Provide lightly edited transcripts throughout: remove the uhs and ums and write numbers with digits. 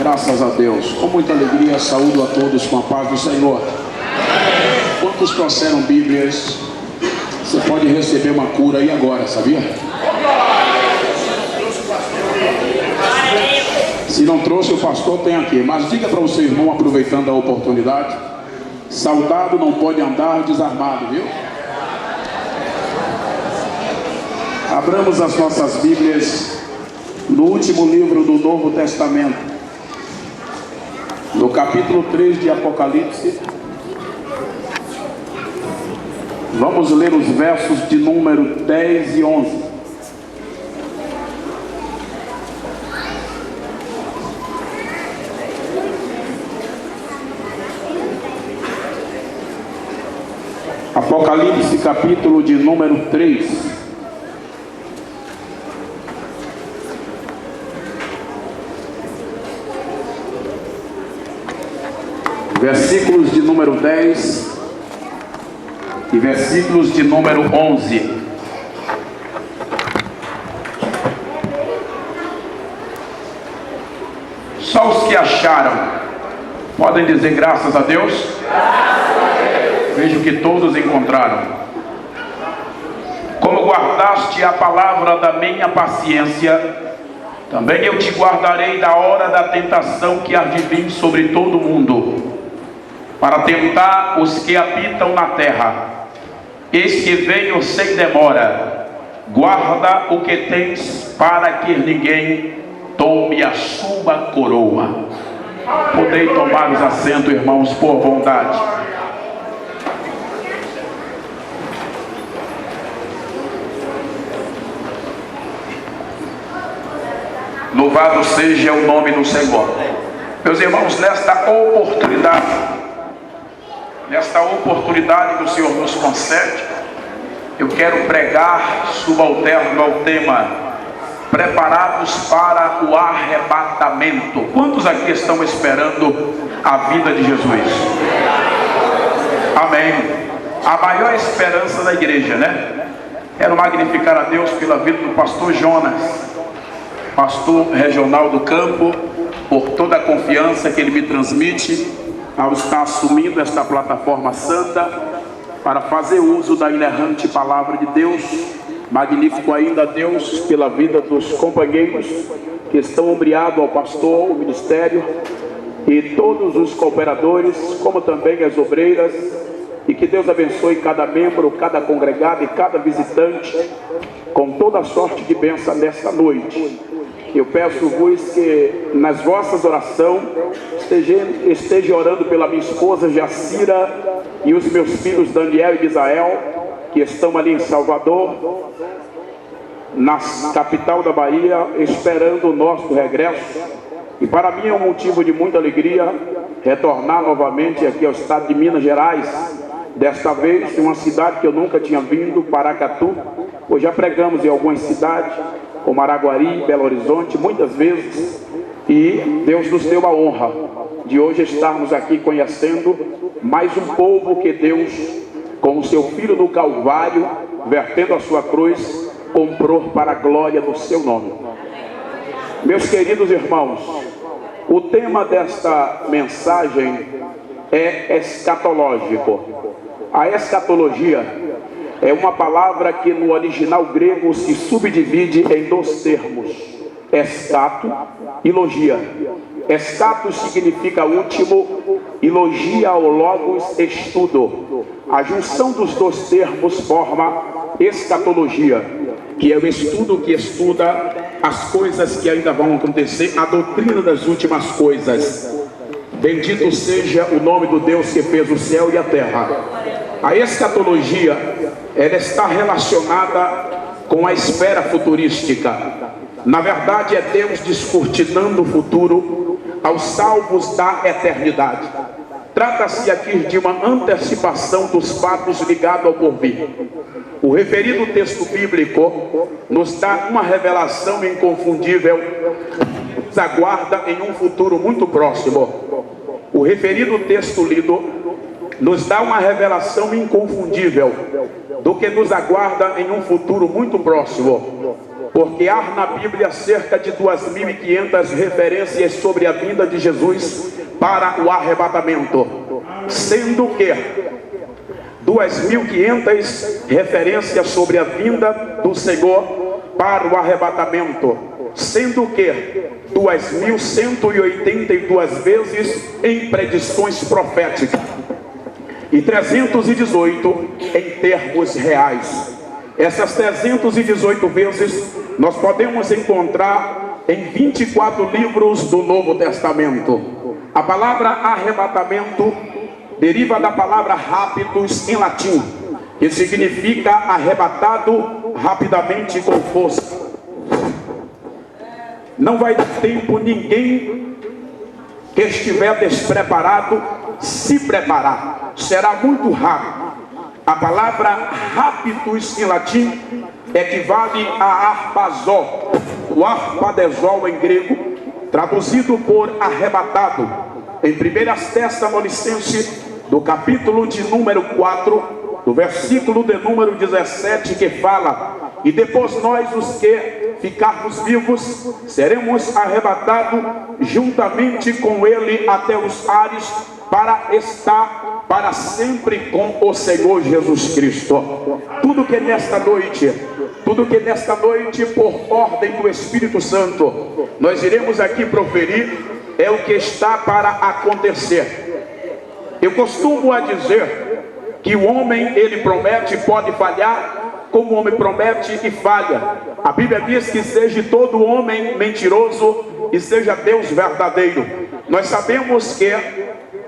Graças a Deus. Com muita alegria, saúdo a todos com a paz do Senhor. Quantos trouxeram Bíblias? Você pode receber uma cura aí agora, sabia? Se não trouxe, o pastor tem aqui. Mas diga para o seu irmão, aproveitando a oportunidade: soldado não pode andar desarmado, viu? Abramos as nossas Bíblias no último livro do Novo Testamento, no capítulo 3 de Apocalipse. Vamos ler os versos de número 10 e 11. Apocalipse, capítulo de número 3. Versículos de número 10 e versículos de número 11. Só os que acharam podem dizer graças a Deus. Vejo que todos encontraram. Como guardaste a palavra da minha paciência, também eu te guardarei da hora da tentação que há de vir sobre todo o mundo, para tentar os que habitam na terra. Eis que venho sem demora. Guarda o que tens, para que ninguém tome a sua coroa. Podem tomar os assentos, irmãos, por bondade. Louvado seja o nome do Senhor. Meus irmãos, nesta oportunidade que o Senhor nos concede, eu quero pregar subalterno ao tema: preparados para o arrebatamento. Quantos aqui estão esperando a vida de Jesus? Amém. A maior esperança da igreja, né? Quero magnificar a Deus pela vida do pastor Jonas, pastor regional do campo, por toda a confiança que ele me transmite ao estar assumindo esta plataforma santa para fazer uso da inerrante palavra de Deus. Magnífico ainda a Deus pela vida dos companheiros que estão ombreados ao pastor, o ministério, e todos os cooperadores, como também as obreiras, e que Deus abençoe cada membro, cada congregado e cada visitante com toda a sorte de bênção nesta noite. Eu peço-vos que nas vossas orações esteja orando pela minha esposa Jacira e os meus filhos Daniel e Misael, que estão ali em Salvador, na capital da Bahia, esperando o nosso regresso. E para mim é um motivo de muita alegria retornar novamente aqui ao estado de Minas Gerais, desta vez em uma cidade que eu nunca tinha vindo, Paracatu. Hoje já pregamos em algumas cidades, como Araguari, Belo Horizonte, muitas vezes, e Deus nos deu a honra de hoje estarmos aqui conhecendo mais um povo que Deus, com o seu Filho no Calvário, vertendo a sua cruz, comprou para a glória do seu nome. Meus queridos irmãos, o tema desta mensagem é escatológico. A escatologia é uma palavra que no original grego se subdivide em dois termos: escato e logia. Escato significa último e logia ou logos, estudo. A junção dos dois termos forma escatologia, que é o estudo que estuda as coisas que ainda vão acontecer, a doutrina das últimas coisas. Bendito seja o nome do Deus que fez o céu e a terra. A escatologia, ela está relacionada com a esfera futurística. Na verdade, é Deus descortinando o futuro aos salvos da eternidade. Trata-se aqui de uma antecipação dos fatos ligados ao porvir. O referido texto bíblico nos dá uma revelação inconfundível, nos aguarda em um futuro muito próximo. O referido texto lido nos dá uma revelação inconfundível do que nos aguarda em um futuro muito próximo. porque há na Bíblia cerca de 2.500 referências sobre a vinda de Jesus para o arrebatamento, sendo que 2.500 referências sobre a vinda do Senhor para o arrebatamento, sendo que 2.182 vezes em predições proféticas e 318 em termos reais. Essas 318 vezes nós podemos encontrar em 24 livros do Novo Testamento. A palavra arrebatamento deriva da palavra raptus em latim, que significa arrebatado rapidamente com força. Não vai dar tempo ninguém que estiver despreparado se preparar. Será muito rápido. A palavra raptus em latim equivale a arpazó, o arpadesol em grego, traduzido por arrebatado. Em 1 Tessalonicenses, do capítulo de número 4, do versículo de número 17, que fala: e depois nós, os que ficarmos vivos, seremos arrebatados juntamente com ele até os ares, para estar para sempre com o Senhor Jesus Cristo. Tudo que nesta noite, por ordem do Espírito Santo, nós iremos aqui proferir, é o que está para acontecer. Eu costumo dizer que o homem, ele promete e pode falhar, como o homem promete e falha. A Bíblia diz que seja todo homem mentiroso e seja Deus verdadeiro. Nós sabemos que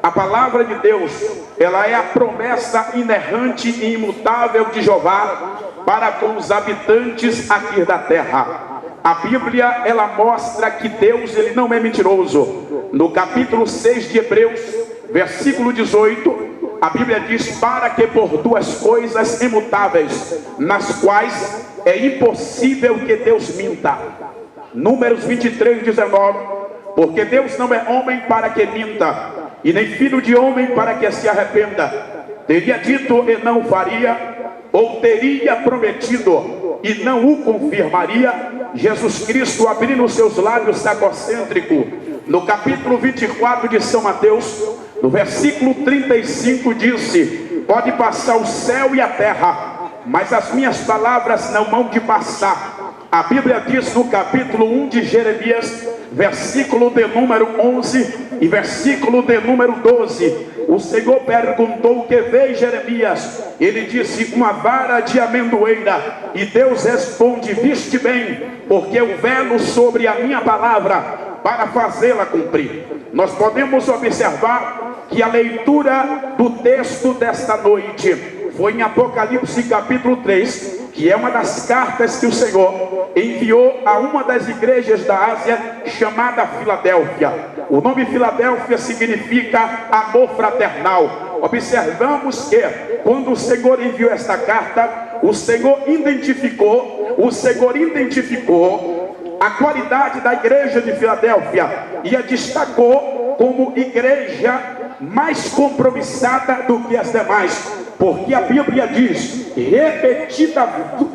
a palavra de Deus, ela é a promessa inerrante e imutável de Jeová para com os habitantes aqui da terra. A Bíblia, ela mostra que Deus, ele não é mentiroso. No capítulo 6 de Hebreus, versículo 18, a Bíblia diz: para que por duas coisas imutáveis, nas quais é impossível que Deus minta. Números 23, 19, porque Deus não é homem para que minta, e nem filho de homem para que se arrependa. Teria dito e não faria, ou teria prometido e não o confirmaria? Jesus Cristo, abrindo seus lábios sacocêntrico, no capítulo 24 de São Mateus, no versículo 35, disse: pode passar o céu e a terra, mas as minhas palavras não vão de passar. A Bíblia diz no capítulo 1 de Jeremias, versículo de número 11 e versículo de número 12, o Senhor perguntou: o que veio Jeremias? Ele disse: uma vara de amendoeira. E Deus responde: viste bem, porque eu velo sobre a minha palavra para fazê-la cumprir. Nós podemos observar que a leitura do texto desta noite foi em Apocalipse capítulo 3, que é uma das cartas que o Senhor enviou a uma das igrejas da Ásia, chamada Filadélfia. O nome Filadélfia significa amor fraternal. Observamos que quando o Senhor enviou esta carta, o Senhor identificou a qualidade da igreja de Filadélfia e a destacou como igreja mais compromissada do que as demais. Porque a Bíblia diz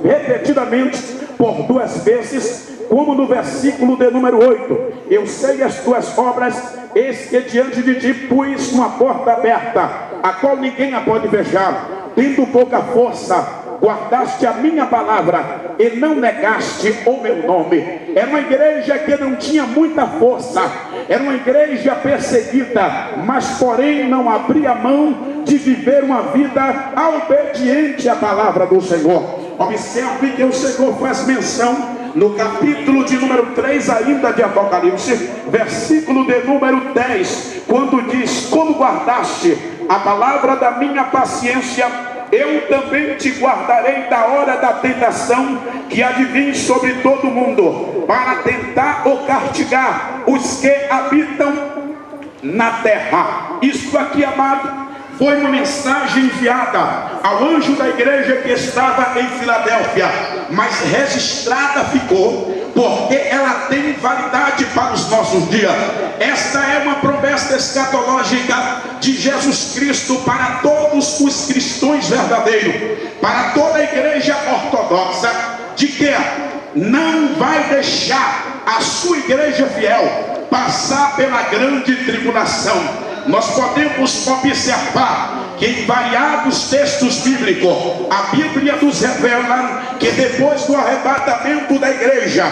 repetidamente por duas vezes, como no versículo de número 8: eu sei as tuas obras, eis que diante de ti pus uma porta aberta, a qual ninguém a pode fechar. Tendo pouca força, guardaste a minha palavra e não negaste o meu nome. Era uma igreja que não tinha muita força, era uma igreja perseguida, mas porém não abria mão de viver uma vida obediente à palavra do Senhor. Observe que o Senhor faz menção no capítulo de número 3 ainda de Apocalipse, versículo de número 10, quando diz: como guardaste a palavra da minha paciência, eu também te guardarei da hora da tentação que há de vir sobre todo o mundo, para tentar ou castigar os que habitam na terra. Isso aqui, amado, foi uma mensagem enviada ao anjo da igreja que estava em Filadélfia, mas registrada ficou, porque ela tem validade para os nossos dias. Esta é uma promessa escatológica de Jesus Cristo para todos os cristãos verdadeiros, para toda a igreja ortodoxa, de que não vai deixar a sua igreja fiel passar pela grande tribulação. Nós podemos observar que em variados textos bíblicos, a Bíblia nos revela que depois do arrebatamento da igreja,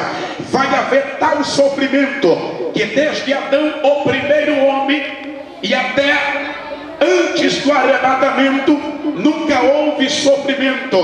vai haver tal sofrimento, que desde Adão, o primeiro homem, e até antes do arrebatamento, nunca houve sofrimento.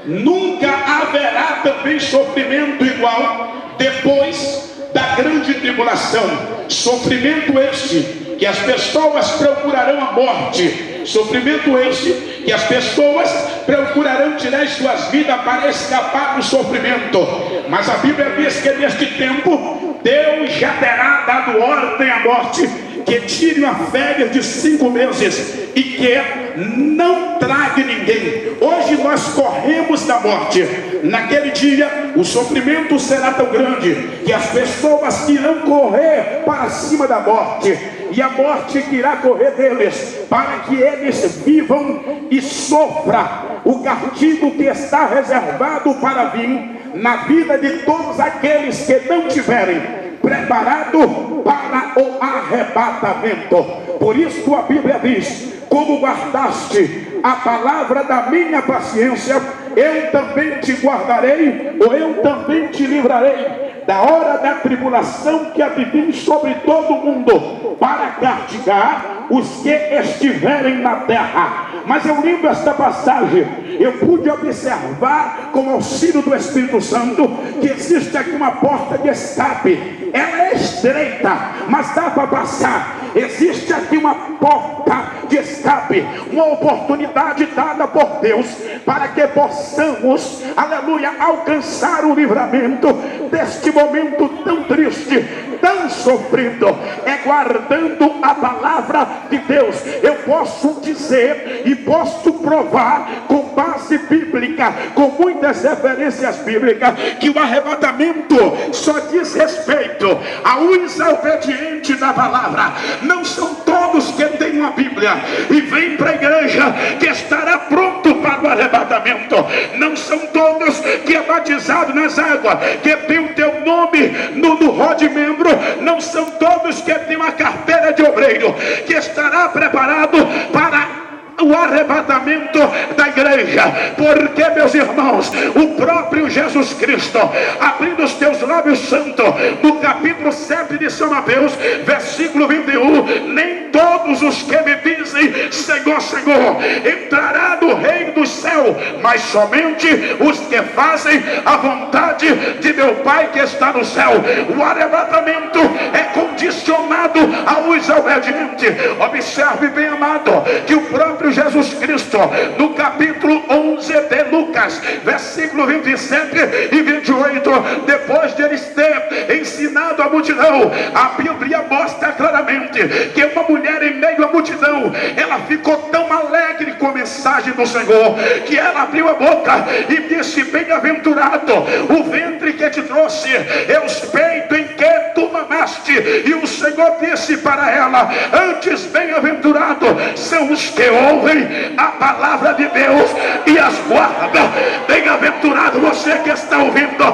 Nunca haverá também sofrimento igual depois da grande tribulação. Sofrimento este que as pessoas procurarão a morte. Sofrimento este que as pessoas procurarão tirar suas vidas para escapar do sofrimento. Mas a Bíblia diz que neste tempo Deus já terá dado ordem à morte que tire uma férias de 5 meses e que não trague ninguém. Hoje nós corremos da morte. Naquele dia o sofrimento será tão grande que as pessoas irão correr para cima da morte, e a morte que irá correr deles, para que eles vivam e sofram o castigo que está reservado para vir na vida de todos aqueles que não tiverem preparado para o arrebatamento. Por isso a Bíblia diz: como guardaste a palavra da minha paciência, eu também te guardarei, ou eu também te livrarei da hora da tribulação que há de vir sobre todo o mundo, para castigar os que estiverem na terra. Mas eu lendo esta passagem, eu pude observar, com o auxílio do Espírito Santo, que existe aqui uma porta de escape. Ela é estreita, mas dá para passar. Existe aqui uma porta de escape, uma oportunidade dada por Deus para que possamos, aleluia, alcançar o livramento deste momento tão triste, tão sofrido. É guardando a palavra de Deus. Eu posso dizer e posso provar com base bíblica, com muitas referências bíblicas, que o arrebatamento só diz respeito aos obedientes da palavra. Não são todos que têm uma Bíblia e vêm para a igreja que estará pronto para o arrebatamento. Não são todos que é batizado nas águas, que tem o teu nome no rol de membro. Não são todos que tem uma carteira de obreiro que estará preparado para o arrebatamento da igreja. Porque, meus irmãos, o próprio Jesus Cristo, abrindo os teus lábios santos, no capítulo 7 de São Mateus, versículo 21, nem todos os que me dizem Senhor, Senhor, entrará no reino do céu, mas somente os que fazem a vontade de meu Pai que está no céu. O arrebatamento é condicionado aos obedientes. Observe bem, amado, que o próprio Jesus Cristo, no capítulo 11 de Lucas, versículo 27 e 28, depois de eles ter ensinado a multidão, a Bíblia mostra claramente que uma mulher em meio à multidão, ela ficou tão alegre com a mensagem do Senhor, que ela abriu a boca e disse: bem-aventurado o ventre que te trouxe, e os peitos em que tu mamaste. E o Senhor disse para ela: antes bem-aventurado são os que ouvem a palavra de Deus e as guarda. Bem-aventurado você que está ouvindo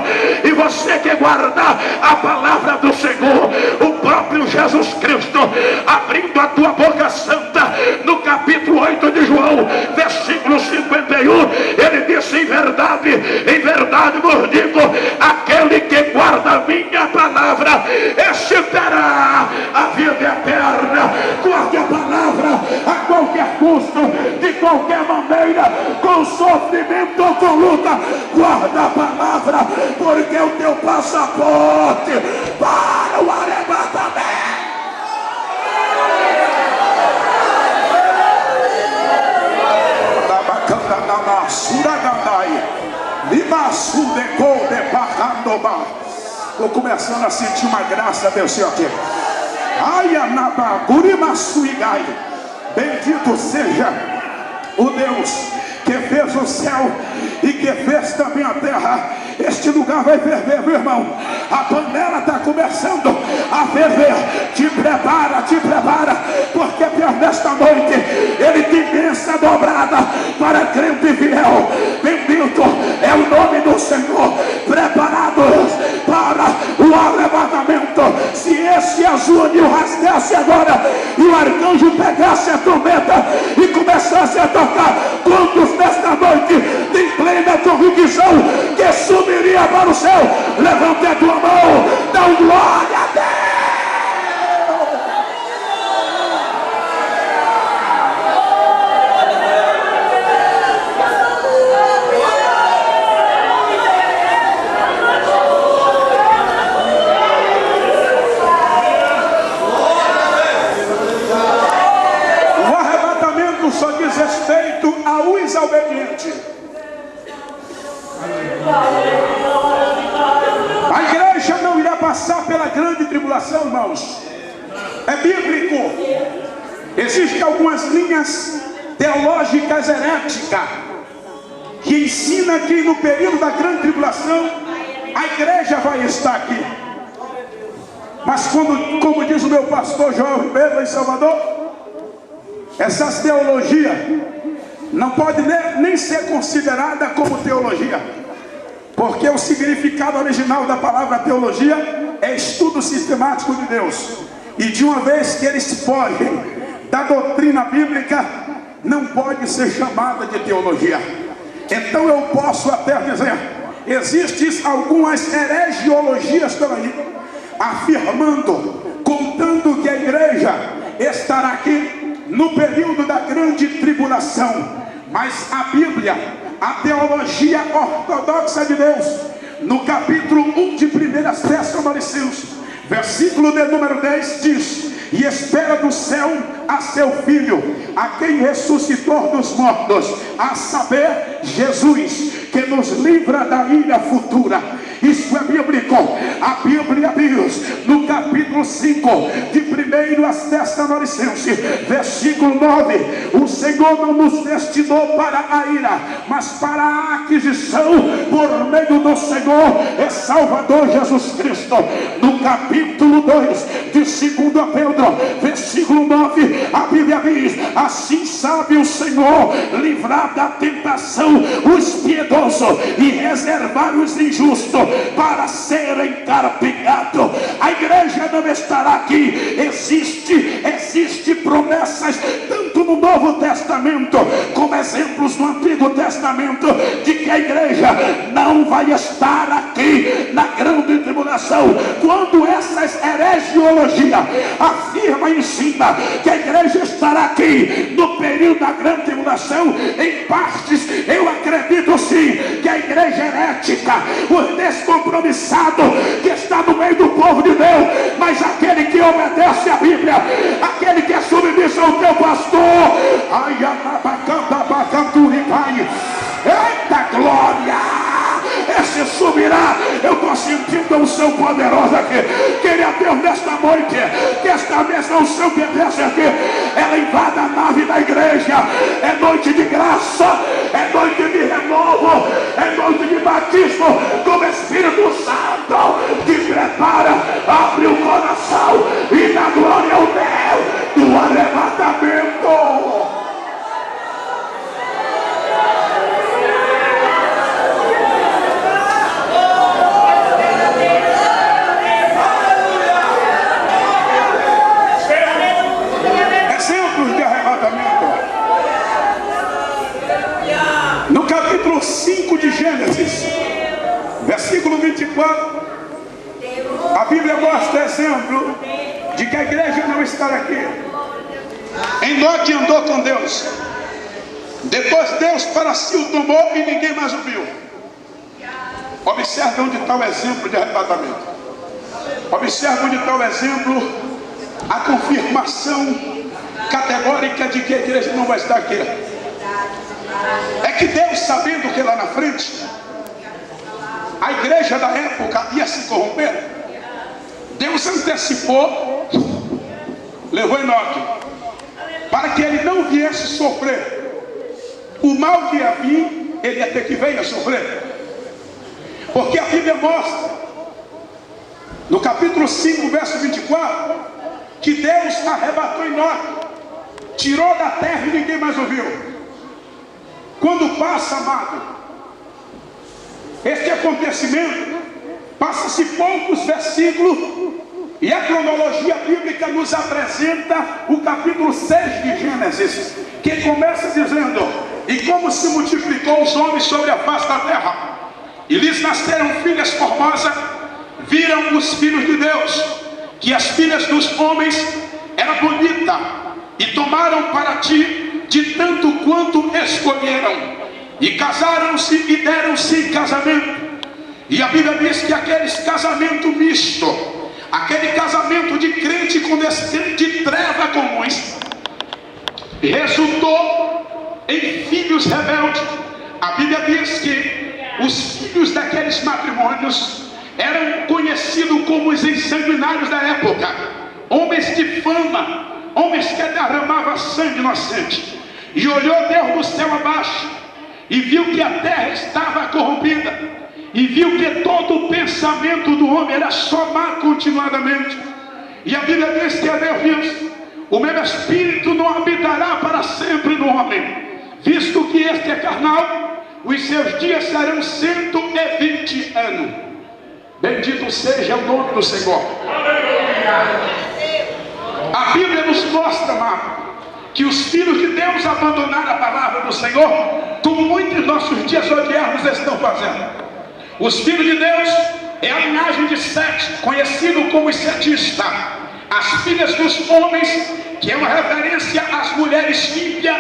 e você que guarda a palavra do Senhor. O próprio Jesus Cristo, abrindo a tua boca santa, no capítulo 8 de João, versículo 51, ele disse: em verdade vos digo, aquele que guarda a minha palavra, este terá a vida eterna. Guarde a palavra a qualquer custo, de qualquer maneira, com sofrimento ou com luta. Guarda a palavra, porque é o teu passaporte para o arrebatamento. Estou começando a sentir uma graça, Deus Senhor aqui. Bendito seja o Deus que fez o céu e que fez também a terra. Este lugar vai ferver, meu irmão. A panela está começando a ferver. Te prepara, porque nesta noite ele tem bênção dobrada para crente fiel. Bendito é o nome do Senhor. Preparado agora e o arcanjo pegasse a trombeta e começasse a tocar, quantos nesta noite têm plena convicção que subiria para o céu? Levante a tua mão, dá glória a Deus. Só diz respeito aos obedientes. A igreja não irá passar pela grande tribulação, irmãos. É bíblico. Existem algumas linhas teológicas heréticas que ensinam que no período da grande tribulação a igreja vai estar aqui. Mas como diz o meu pastor João Ribeiro em Salvador, essas teologias não pode nem ser considerada como teologia, porque o significado original da palavra teologia é estudo sistemático de Deus, e de uma vez que eles fogem da doutrina bíblica, não pode ser chamada de teologia. Então eu posso até dizer, existem algumas heregiologias por aí, afirmando, contando que a igreja estará aqui no período da grande tribulação. Mas a Bíblia, a teologia ortodoxa de Deus, no capítulo 1 de 1 Tessalonicenses, versículo de número 10, diz: e espera do céu a seu Filho, a quem ressuscitou dos mortos, a saber, Jesus, que nos livra da ira futura. Isso é bíblico. A Bíblia diz no capítulo 5 de 1 Tessalonicenses, versículo 9: o Senhor não nos destinou para a ira, mas para a aquisição por meio do Senhor e Salvador Jesus Cristo. No capítulo 2 de 2 Pedro, versículo 9, a Bíblia diz: assim sabe o Senhor livrar da tentação os piedosos e reservar os injustos para serem carpegados. A igreja não estará aqui. Existe promessas tanto no Novo Testamento como exemplos no Antigo Testamento de que a igreja não vai estar aqui na grande tribulação. Quando essas heregiologias afirma e ensina que a igreja estará aqui no período da grande tribulação, em partes eu acredito sim que a igreja herética, o descompromissado que está no meio do povo de Deus, mas aquele que obedece a Bíblia, aquele que é submisso ao teu pastor, eita glória! Esse subirá. Eu estou sentindo a unção poderosa aqui. Queria Deus nesta noite que esta mesma unção que desce aqui, ela invada a nave da igreja. É noite de graça, é noite de renovo, é noite de batismo com o Espírito Santo. Te prepara, abre o coração e dá glória ao Deus do arrebatamento. No capítulo 5 de Gênesis, versículo 24, a Bíblia mostra exemplo de que a igreja não estará aqui. Enoque andou com Deus, depois Deus para si o tomou e ninguém mais o viu. Observe onde está o exemplo de arrebatamento. Observe onde está o exemplo, a confirmação categórica de que a igreja não vai estar aqui. É que Deus, sabendo que lá na frente a igreja da época ia se corromper, Deus antecipou, levou Enoque, para que ele não viesse sofrer o mal que ia vir, ele ia ter que vir a sofrer. Porque a Bíblia mostra no capítulo 5, verso 24, que Deus arrebatou Enoque, tirou da terra e ninguém mais ouviu. Quando passa, amado, este acontecimento, passa-se poucos versículos, E a cronologia bíblica nos apresenta o capítulo 6 de Gênesis, que começa dizendo: e como se multiplicou os homens sobre a face da terra, e lhes nasceram filhas formosas, viram os filhos de Deus que as filhas dos homens eram bonitas, e tomaram para ti de tanto quanto escolheram, e casaram-se e deram-se em casamento. E a Bíblia diz que aqueles casamento misto, aquele casamento de crente com descendente de treva comuns, resultou em filhos rebeldes. A Bíblia diz que os filhos daqueles matrimônios eram conhecidos como os ensanguinários da época, homens de fama, homens que derramavam sangue inocente. E olhou Deus do céu abaixo e viu que a terra estava corrompida, e viu que todo o pensamento do homem era só má continuadamente. E a Bíblia diz que Deus diz: o meu espírito não habitará para sempre no homem, visto que este é carnal, os seus dias serão 120 anos. Bendito seja o nome do Senhor. A Bíblia nos mostra, amado, que os filhos de Deus abandonaram a palavra do Senhor, como muitos de nossos dias odiernos estão fazendo. Os filhos de Deus é a linhagem de Sete, conhecido como os setistas. As filhas dos homens, que é uma referência às mulheres ímpias,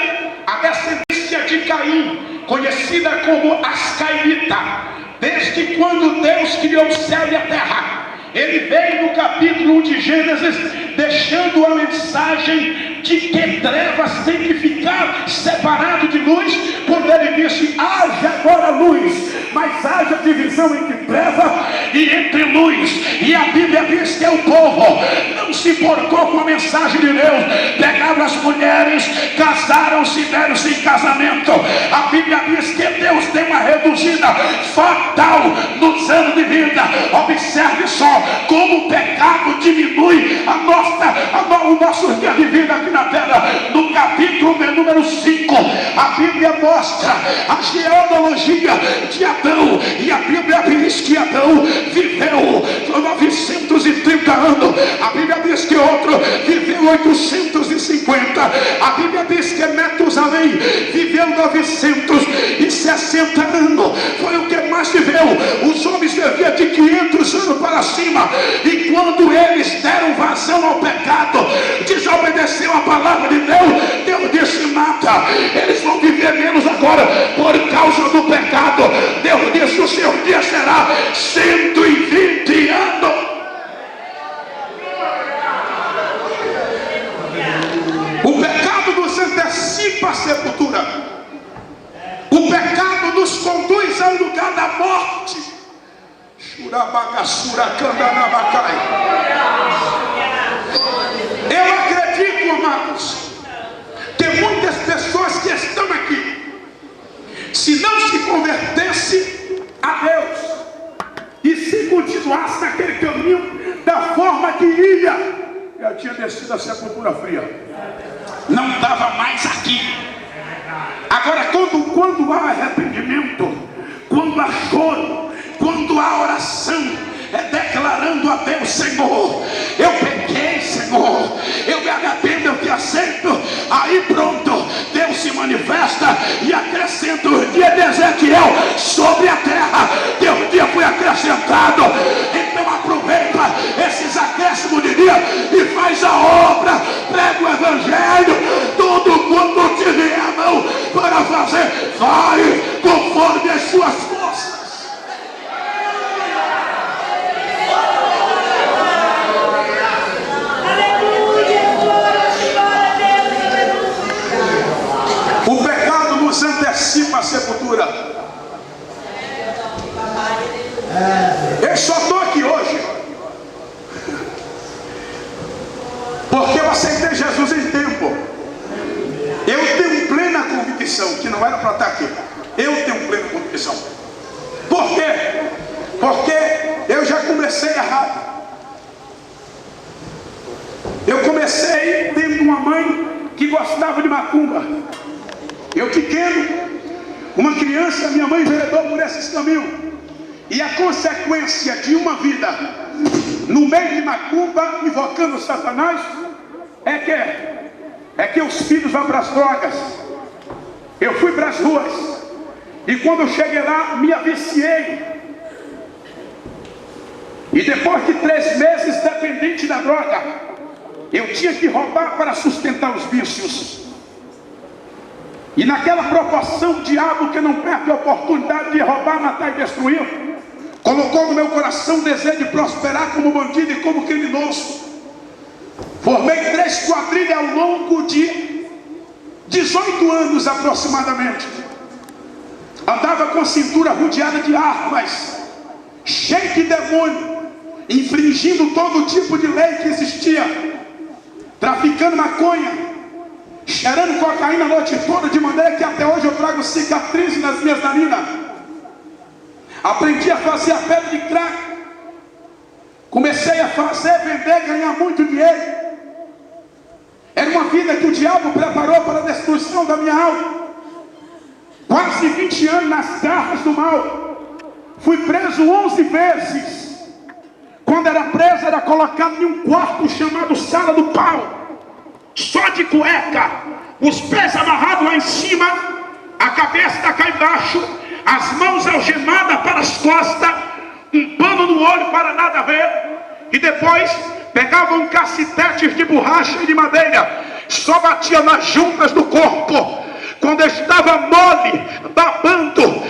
a descendência de Caim, conhecida como as cainitas. Desde quando Deus criou o céu e a terra, ele veio no capítulo 1 de Gênesis, deixando a mensagem de que trevas tem que ficar separado de luz, quando ele disse: haja agora luz, mas haja divisão entre treva e entre luz. E a Bíblia diz que o povo não se porcou com a mensagem de Deus, pegaram as mulheres, casaram-se e deram-se em casamento. A Bíblia diz que Deus tem uma reduzida fatal nos anos de vida. Observe só como o pecado diminui o nosso dia de vida aqui na terra. No capítulo número 5, a Bíblia mostra a genealogia de Adão, e a Bíblia diz que Adão viveu 930 anos. A Bíblia diz que outro viveu 850. A Bíblia diz que Metusalém viveu 960 anos. Foi o que mais viveu. Os homens viviam de 500 anos para cima, e quando eles deram vazão ao pecado, desobedeceu a palavra de Deus, Deus disse: mata, eles vão viver menos agora por causa do pecado. Deus disse: o seu dia será 120 anos. O pecado nos antecipa a sepultura. O pecado nos conduz ao lugar da morte. Eu acredito, amados, que muitas pessoas que estão aqui, se não se convertesse a Deus e se continuasse naquele caminho da forma que ia, já tinha descido a sepultura fria, não estava mais aqui. Agora, quando há arrependimento, quando há choro, quando há oração, é declarando a Deus: Senhor, eu pequei, Senhor, eu me arrependo, eu te aceito. Aí pronto, Deus se manifesta e acrescenta os dias de Ezequiel sobre a terra. Teu dia foi acrescentado. Então aproveita esses acréscimos de dia e faz a obra, prega o evangelho. Todo mundo te dê a mão para fazer, vai conforme as suas forças. O pecado nos antecipa a sepultura. Eu só estou aqui hoje porque eu aceitei Jesus em tempo. Eu tenho plena convicção que não era para estar aqui. Eu tenho plena convicção. Por quê? Porque eu já comecei errado. Eu comecei tendo uma mãe que gostava de macumba. Eu pequeno, uma criança, minha mãe enveredou por esses caminhos. E a consequência de uma vida no meio de macumba, invocando Satanás, é que os filhos vão para as drogas. Eu fui para as ruas, e quando eu cheguei lá, me aviciei. E depois de 3 meses dependente da droga, eu tinha que roubar para sustentar os vícios. E naquela proporção, o diabo, que não perde a oportunidade de roubar, matar e destruir, colocou no meu coração o desejo de prosperar como bandido e como criminoso. Formei 3 quadrilhas ao longo de 18 anos aproximadamente. Andava com a cintura rodeada de armas, cheio de demônio, infringindo todo tipo de lei que existia, traficando maconha, cheirando cocaína a noite toda, de maneira que até hoje eu trago cicatrizes nas minhas narinas. Aprendi a fazer a pedra de crack, comecei a fazer, vender, ganhar muito dinheiro. Era uma vida que o diabo preparou para a destruição da minha alma. Quase 20 anos nas garras do mal. Fui preso 11 vezes. Quando era preso, era colocado em um quarto chamado Sala do Pau, só de cueca, os pés amarrados lá em cima, a cabeça cá embaixo, as mãos algemadas para as costas, um pano no olho para nada ver, e depois pegavam cacetetes de borracha e de madeira, só batia nas juntas do corpo. Quando estava mole, babando,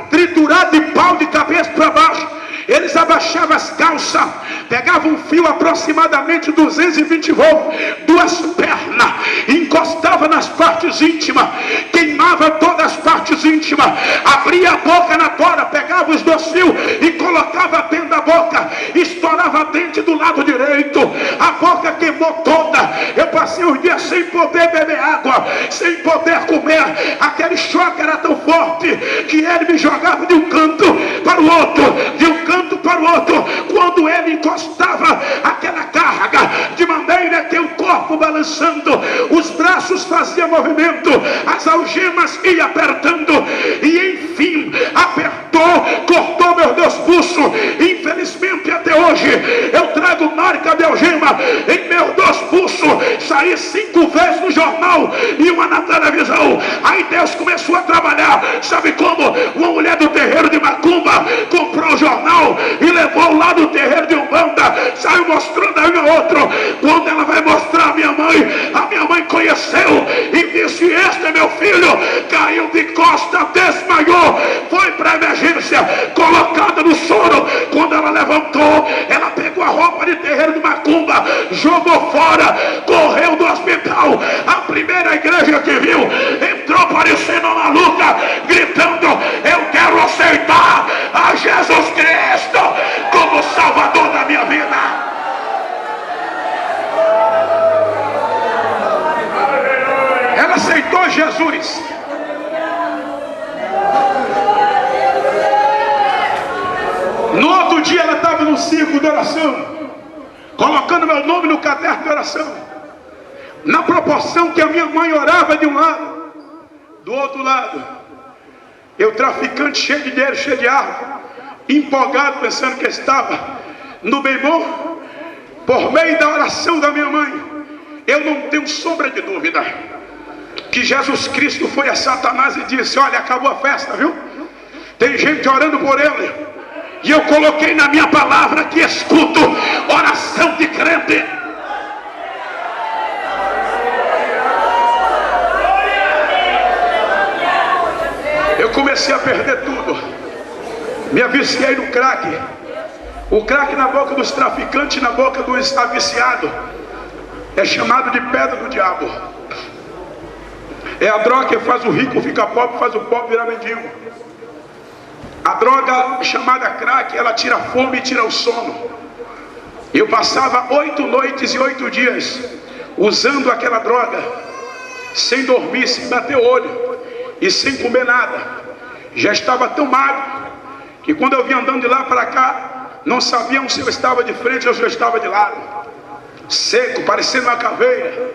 triturado de pau de cabeça para baixo, eles abaixavam as calças, pegavam um fio aproximadamente 220 volts, 2 pernas, encostava nas partes íntimas, queimava todas as partes íntimas, abria a boca na tora, pegava os 2 fios e colocava dentro da boca, estourava dente do lado direito, a boca queimou toda. Eu passei os dias sem poder beber água, sem poder comer. Aquele choque era tão forte que ele me jogava de um canto para o outro, de um canto para o outro, quando ele encostava aquela carga, de maneira que o corpo balançando, os braços faziam movimento, as algemas iam apertando, e enfim apertou, cortou meus 2 pulsos. Infelizmente até hoje eu trago marca de algema em meus 2 pulsos. Saí 5 vezes no jornal e uma na televisão. Aí Deus começou a trabalhar. Sabe como? Uma mulher do terreiro de macumba comprou o jornal e levou lá do terreiro de Umbanda, saiu mostrando aí um outro. Quando ela vai mostrar a minha mãe conheceu e disse: este é meu filho. Caiu de costa, desmaiou, foi para a emergência, colocada no soro. Quando ela levantou, ela pegou a roupa de terreiro de macumba, jogou fora, correu do hospital. A primeira igreja que viu, entrou parecendo uma maluca, gritando: eu quero aceitar a Jesus Cristo como Salvador da minha vida. Ela aceitou Jesus. No outro dia ela estava no círculo de oração, colocando meu nome no caderno de oração, na proporção que a minha mãe orava de um lado, do outro lado eu, traficante, cheio de dinheiro, cheio de arma, empolgado, pensando que estava no bem bom, por meio da oração da minha mãe. Eu não tenho sombra de dúvida que Jesus Cristo foi a Satanás e disse: olha, acabou a festa, viu? Tem gente orando por ele. E eu coloquei na minha palavra que escuto oração de crente. Eu comecei a perder tudo. Me aviciei no crack. O crack na boca dos traficantes, na boca dos aviciados, é chamado de pedra do diabo. É a droga que faz o rico ficar pobre, faz o pobre virar mendigo. A droga chamada crack, ela tira a fome e tira o sono. Eu passava 8 noites e 8 dias usando aquela droga, sem dormir, sem bater o olho e sem comer nada. Já estava tão magro que quando eu vinha andando de lá para cá, não sabiam se eu estava de frente ou se eu estava de lado. Seco, parecendo uma caveira.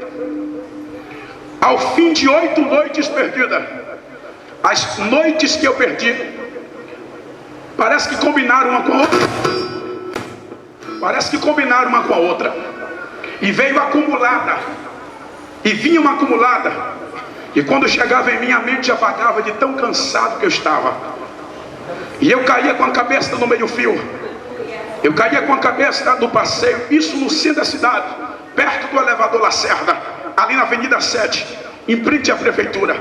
Ao fim de 8 noites perdidas, as noites que eu perdi, parece que combinaram uma com a outra. Parece que combinaram uma com a outra. E veio acumulada. E vinha uma acumulada. E quando chegava em mim, a mente apagava de tão cansado que eu estava. E eu caía com a cabeça no meio-fio. Eu caía com a cabeça do passeio. Isso no centro da cidade, perto do elevador Lacerda, ali na Avenida 7, em frente à prefeitura.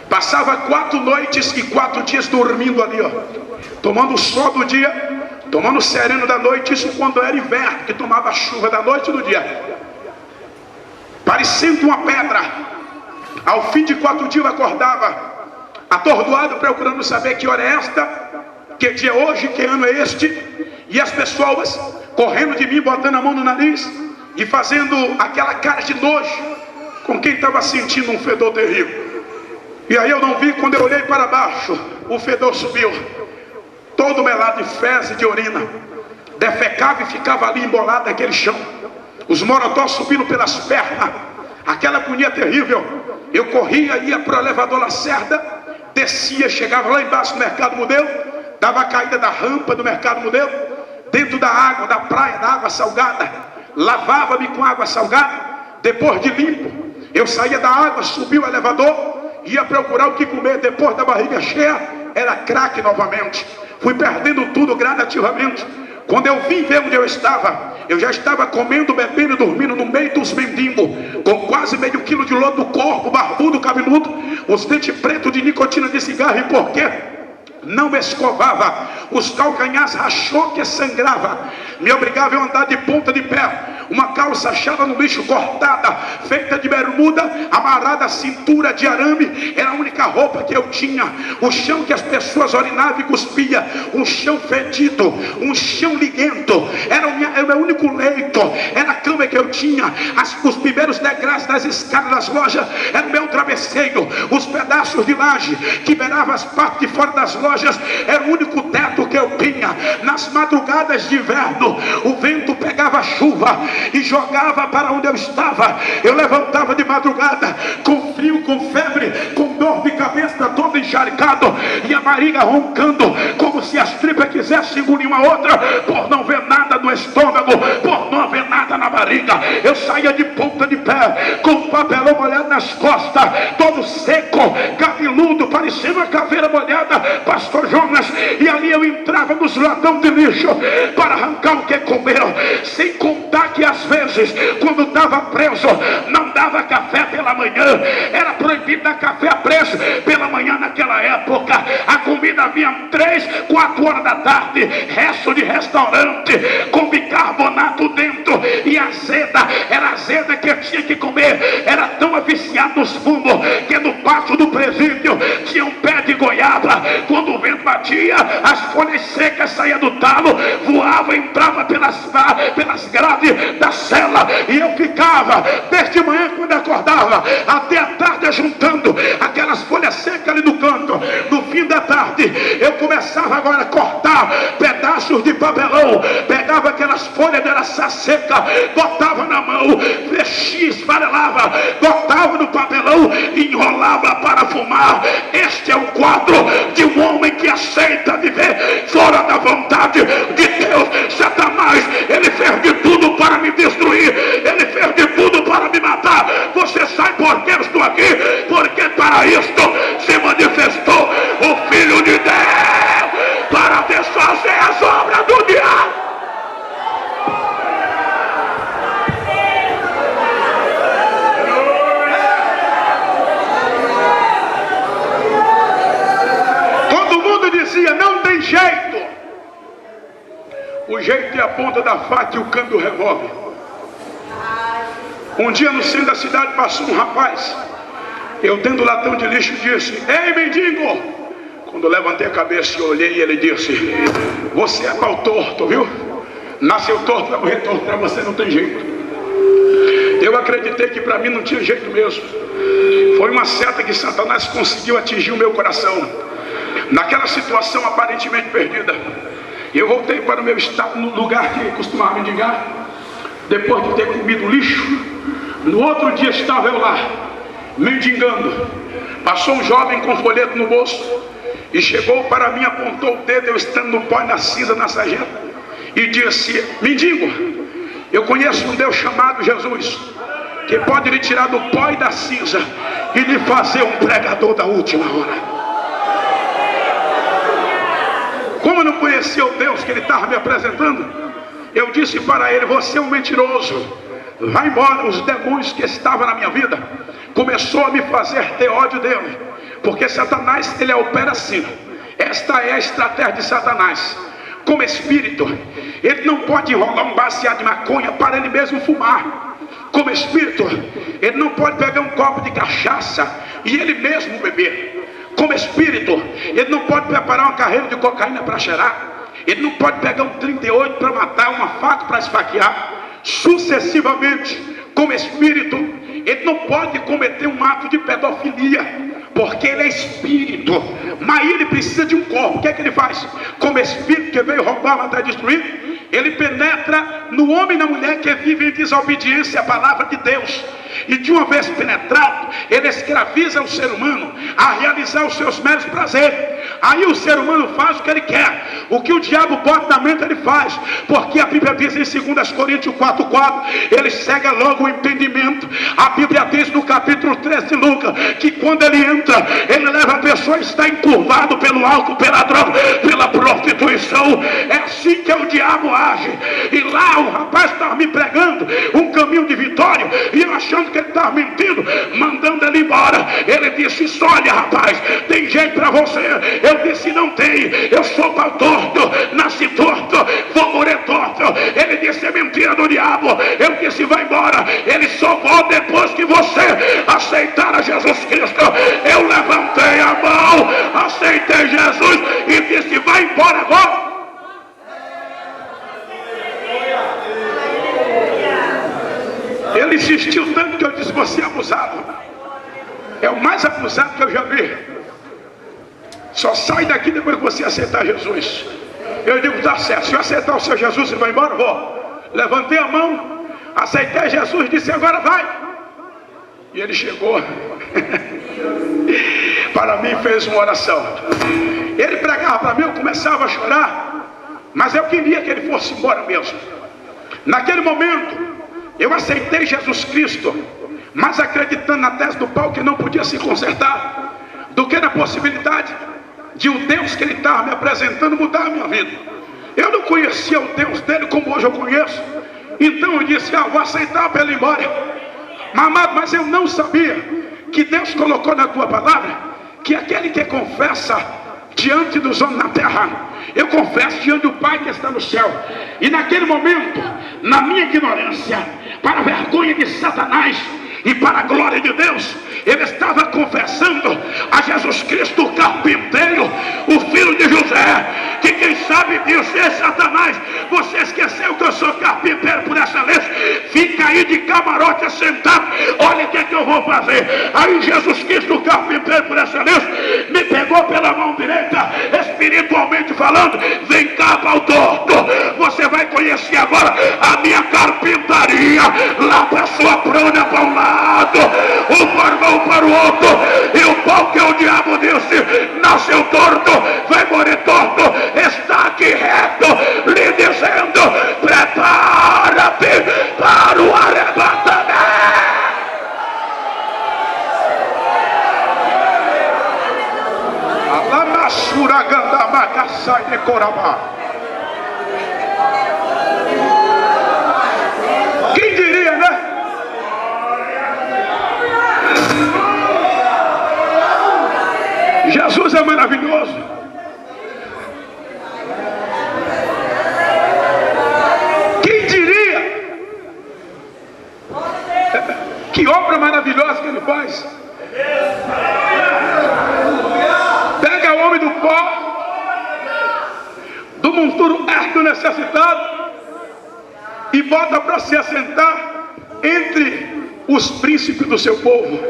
Passava 4 noites e 4 dias dormindo ali, ó, tomando o sol do dia, tomando o sereno da noite. Isso quando era inverno, que tomava a chuva da noite e do dia. Parecendo uma pedra. Ao fim de 4 dias eu acordava atordoado, procurando saber que hora é esta, que dia é hoje, que ano é este. E as pessoas correndo de mim, botando a mão no nariz e fazendo aquela cara de nojo com quem estava sentindo um fedor terrível. E aí eu não vi, quando eu olhei para baixo, o fedor subiu, todo melado de fezes e de urina. Defecava e ficava ali embolado naquele chão. Os morotós subindo pelas pernas, aquela agonia terrível. Eu corria, ia para o elevador Lacerda, descia, chegava lá embaixo do Mercado Modelo, dava a caída da rampa do Mercado Modelo, dentro da água, da praia, da água salgada. Lavava-me com água salgada. Depois de limpo, eu saía da água, subia o elevador, ia procurar o que comer. Depois da barriga cheia, era crack novamente. Fui perdendo tudo gradativamente. Quando eu vim ver onde eu já estava comendo, bebendo, dormindo no meio dos mendigos, com quase meio quilo de lodo no corpo, barbudo, cabeludo, os dentes pretos de nicotina de cigarro. E por quê? Não me escovava, os calcanhares rachou que sangrava, me obrigava a andar de ponta de pé, uma calça achada no lixo, cortada, feita de bermuda, amarrada à cintura de arame, era a única roupa que eu tinha. O chão que as pessoas orinavam e cuspiam, um chão fedido, um chão liguento, era o meu único leito, era a cama que eu tinha. Os primeiros degraus das escadas das lojas era o meu travesseiro, os pedaços de laje que beiravam as partes de fora das lojas era o único teto que eu tinha. Nas madrugadas de inverno, o vento pegava chuva e jogava para onde eu estava. Eu levantava de madrugada com frio, com febre, com dor de cabeça, todo encharcado e a barriga roncando, como se as tripas quisessem engolir uma outra, por não ver nada no estômago, por não haver nada na barriga. Eu saía de ponta de pé, com o papelão molhado nas costas, todo seco, cabeludo, parecendo uma caveira molhada, Pastor Jonas. E ali eu entrava nos ladrões de lixo para arrancar o que comer. Sem contar que às vezes, quando estava preso, não dava café pela manhã. Era proibido dar café preso pela manhã naquela época. A comida vinha 3, 4 horas da tarde, resto de restaurante, com bicarbonato dentro e azeda. Era azeda que eu tinha que comer. Era tão aviciado nos fumos que no pátio do presídio tinha um pé de goiaba. Quando o vento batia, as folhas secas saíam do talo, voava, entrava pelas grades da cela, e eu ficava desde manhã, quando acordava, até a tarde juntando aquelas folhas secas ali no canto. No fim da tarde eu começava agora a cortar pedaços de papelão, pegava aquelas folhas de araçá seca, botava na mão, mexia, esfarelava, botava no papelão e enrolava para fumar. Este é o quadro de um homem que aceita viver fora da vontade de Deus. Satanás, ele fez de tudo para me destruir, ele fez de tudo para me matar. Você sabe por que eu estou aqui? Porque para isto se manifestou o Filho de Deus, para desfazer as obras do diabo. Não tem jeito. O jeito é a ponta da faca e o câmbio revólver. Um dia no centro da cidade passou um rapaz. Eu dentro do latão de lixo disse: ei, mendigo. Quando eu levantei a cabeça e olhei, ele disse: você é pau torto, viu? Nasceu torto para morrer torto, para você não tem jeito. Eu acreditei que para mim não tinha jeito mesmo. Foi uma seta que Satanás conseguiu atingir o meu coração. Naquela situação aparentemente perdida, eu voltei para o meu estado, no lugar que costumava mendigar, depois de ter comido lixo. No outro dia estava eu lá, mendigando. Passou um jovem com um folheto no bolso e chegou para mim, apontou o dedo, eu estando no pó e na cinza, na sarjeta, e disse: mendigo, eu conheço um Deus chamado Jesus, que pode lhe tirar do pó e da cinza e lhe fazer um pregador da última hora. Como eu não conhecia o Deus que ele estava me apresentando, eu disse para ele: você é um mentiroso, vai embora. Os demônios que estavam na minha vida começou a me fazer ter ódio dele, porque Satanás, ele opera assim. Esta é a estratégia de Satanás. Como espírito, ele não pode enrolar um baseado de maconha para ele mesmo fumar. Como espírito, ele não pode pegar um copo de cachaça e ele mesmo beber. Como espírito, ele não pode preparar uma carreira de cocaína para cheirar. Ele não pode pegar um 38 para matar, uma faca para esfaquear. Sucessivamente, como espírito, ele não pode cometer um ato de pedofilia, porque ele é espírito, mas ele precisa de um corpo. O que é que ele faz? Como espírito que veio roubar, matar e destruir, ele penetra no homem e na mulher que vive em desobediência à palavra de Deus. E de uma vez penetrado, ele escraviza o ser humano a realizar os seus meros prazeres. Aí o ser humano faz o que ele quer. O que o diabo bota na mente, ele faz. Porque a Bíblia diz em 2 Coríntios 4:4, ele cega logo o entendimento. A Bíblia diz no capítulo 13 de Lucas, que quando ele entra, ele leva a pessoa a estar encurvado pelo álcool, pela droga, pela prostituição. É assim que o diabo age. E lá o rapaz estava me pregando um caminho de vitória, e eu achando que ele estava mentindo, mandando ele embora. Ele disse: olha, rapaz, tem jeito para você. Eu disse: não tem, eu sou pau torto, nasci torto, vou morrer torto. Ele disse: é mentira do diabo. Eu disse: vai embora. Ele só volta depois que você aceitar a Jesus Cristo. Eu levantei a mão, aceitei Jesus e disse: vai embora agora. Ele insistiu tanto que eu disse: você é abusado. É o mais abusado que eu já vi. Só sai daqui depois que você aceitar Jesus. Eu digo: tá certo, se eu aceitar o seu Jesus, você vai embora? Vou. Levantei a mão, aceitei Jesus, disse: agora vai. E ele chegou para mim, fez uma oração. Ele pregava para mim, eu começava a chorar, mas eu queria que ele fosse embora mesmo. Naquele momento eu aceitei Jesus Cristo, mas acreditando na tese do pau que não podia se consertar, do que na possibilidade de o Deus que ele estava me apresentando mudar a minha vida. Eu não conhecia o Deus dele como hoje eu conheço. Então eu disse: vou aceitar para ele ir embora. Amado, mas eu não sabia que Deus colocou na tua palavra que aquele que confessa diante dos homens na terra, eu confesso diante do Pai que está no céu. E naquele momento, na minha ignorância, para a vergonha de Satanás e para a glória de Deus, ele estava confessando a Jesus Cristo, o carpinteiro, o filho de José. Que quem sabe disso é Satanás. Você esqueceu que eu sou carpinteiro por essa vez? Fica aí de camarote sentado, olha o que é que eu vou fazer. Aí Jesus Cristo, o carpinteiro por essa vez, me pegou pela mão direita, espiritualmente falando: vem cá, pau torto, você vai conhecer agora a minha carpintaria. Lá para sua prona para um lado, o barbão para o outro, e o pau que o diabo disse nasceu torto, vai morrer torto, está aqui reto, lhe dizendo: prepara-te para o arrebatamento. Alamassura gandamaca sai de Corabá. Quem diria, né? Jesus é maravilhoso. Quem diria? Que obra maravilhosa que ele faz. Pega o homem do pó, do monturo erto necessitado, e bota para se assentar entre os príncipes do seu povo.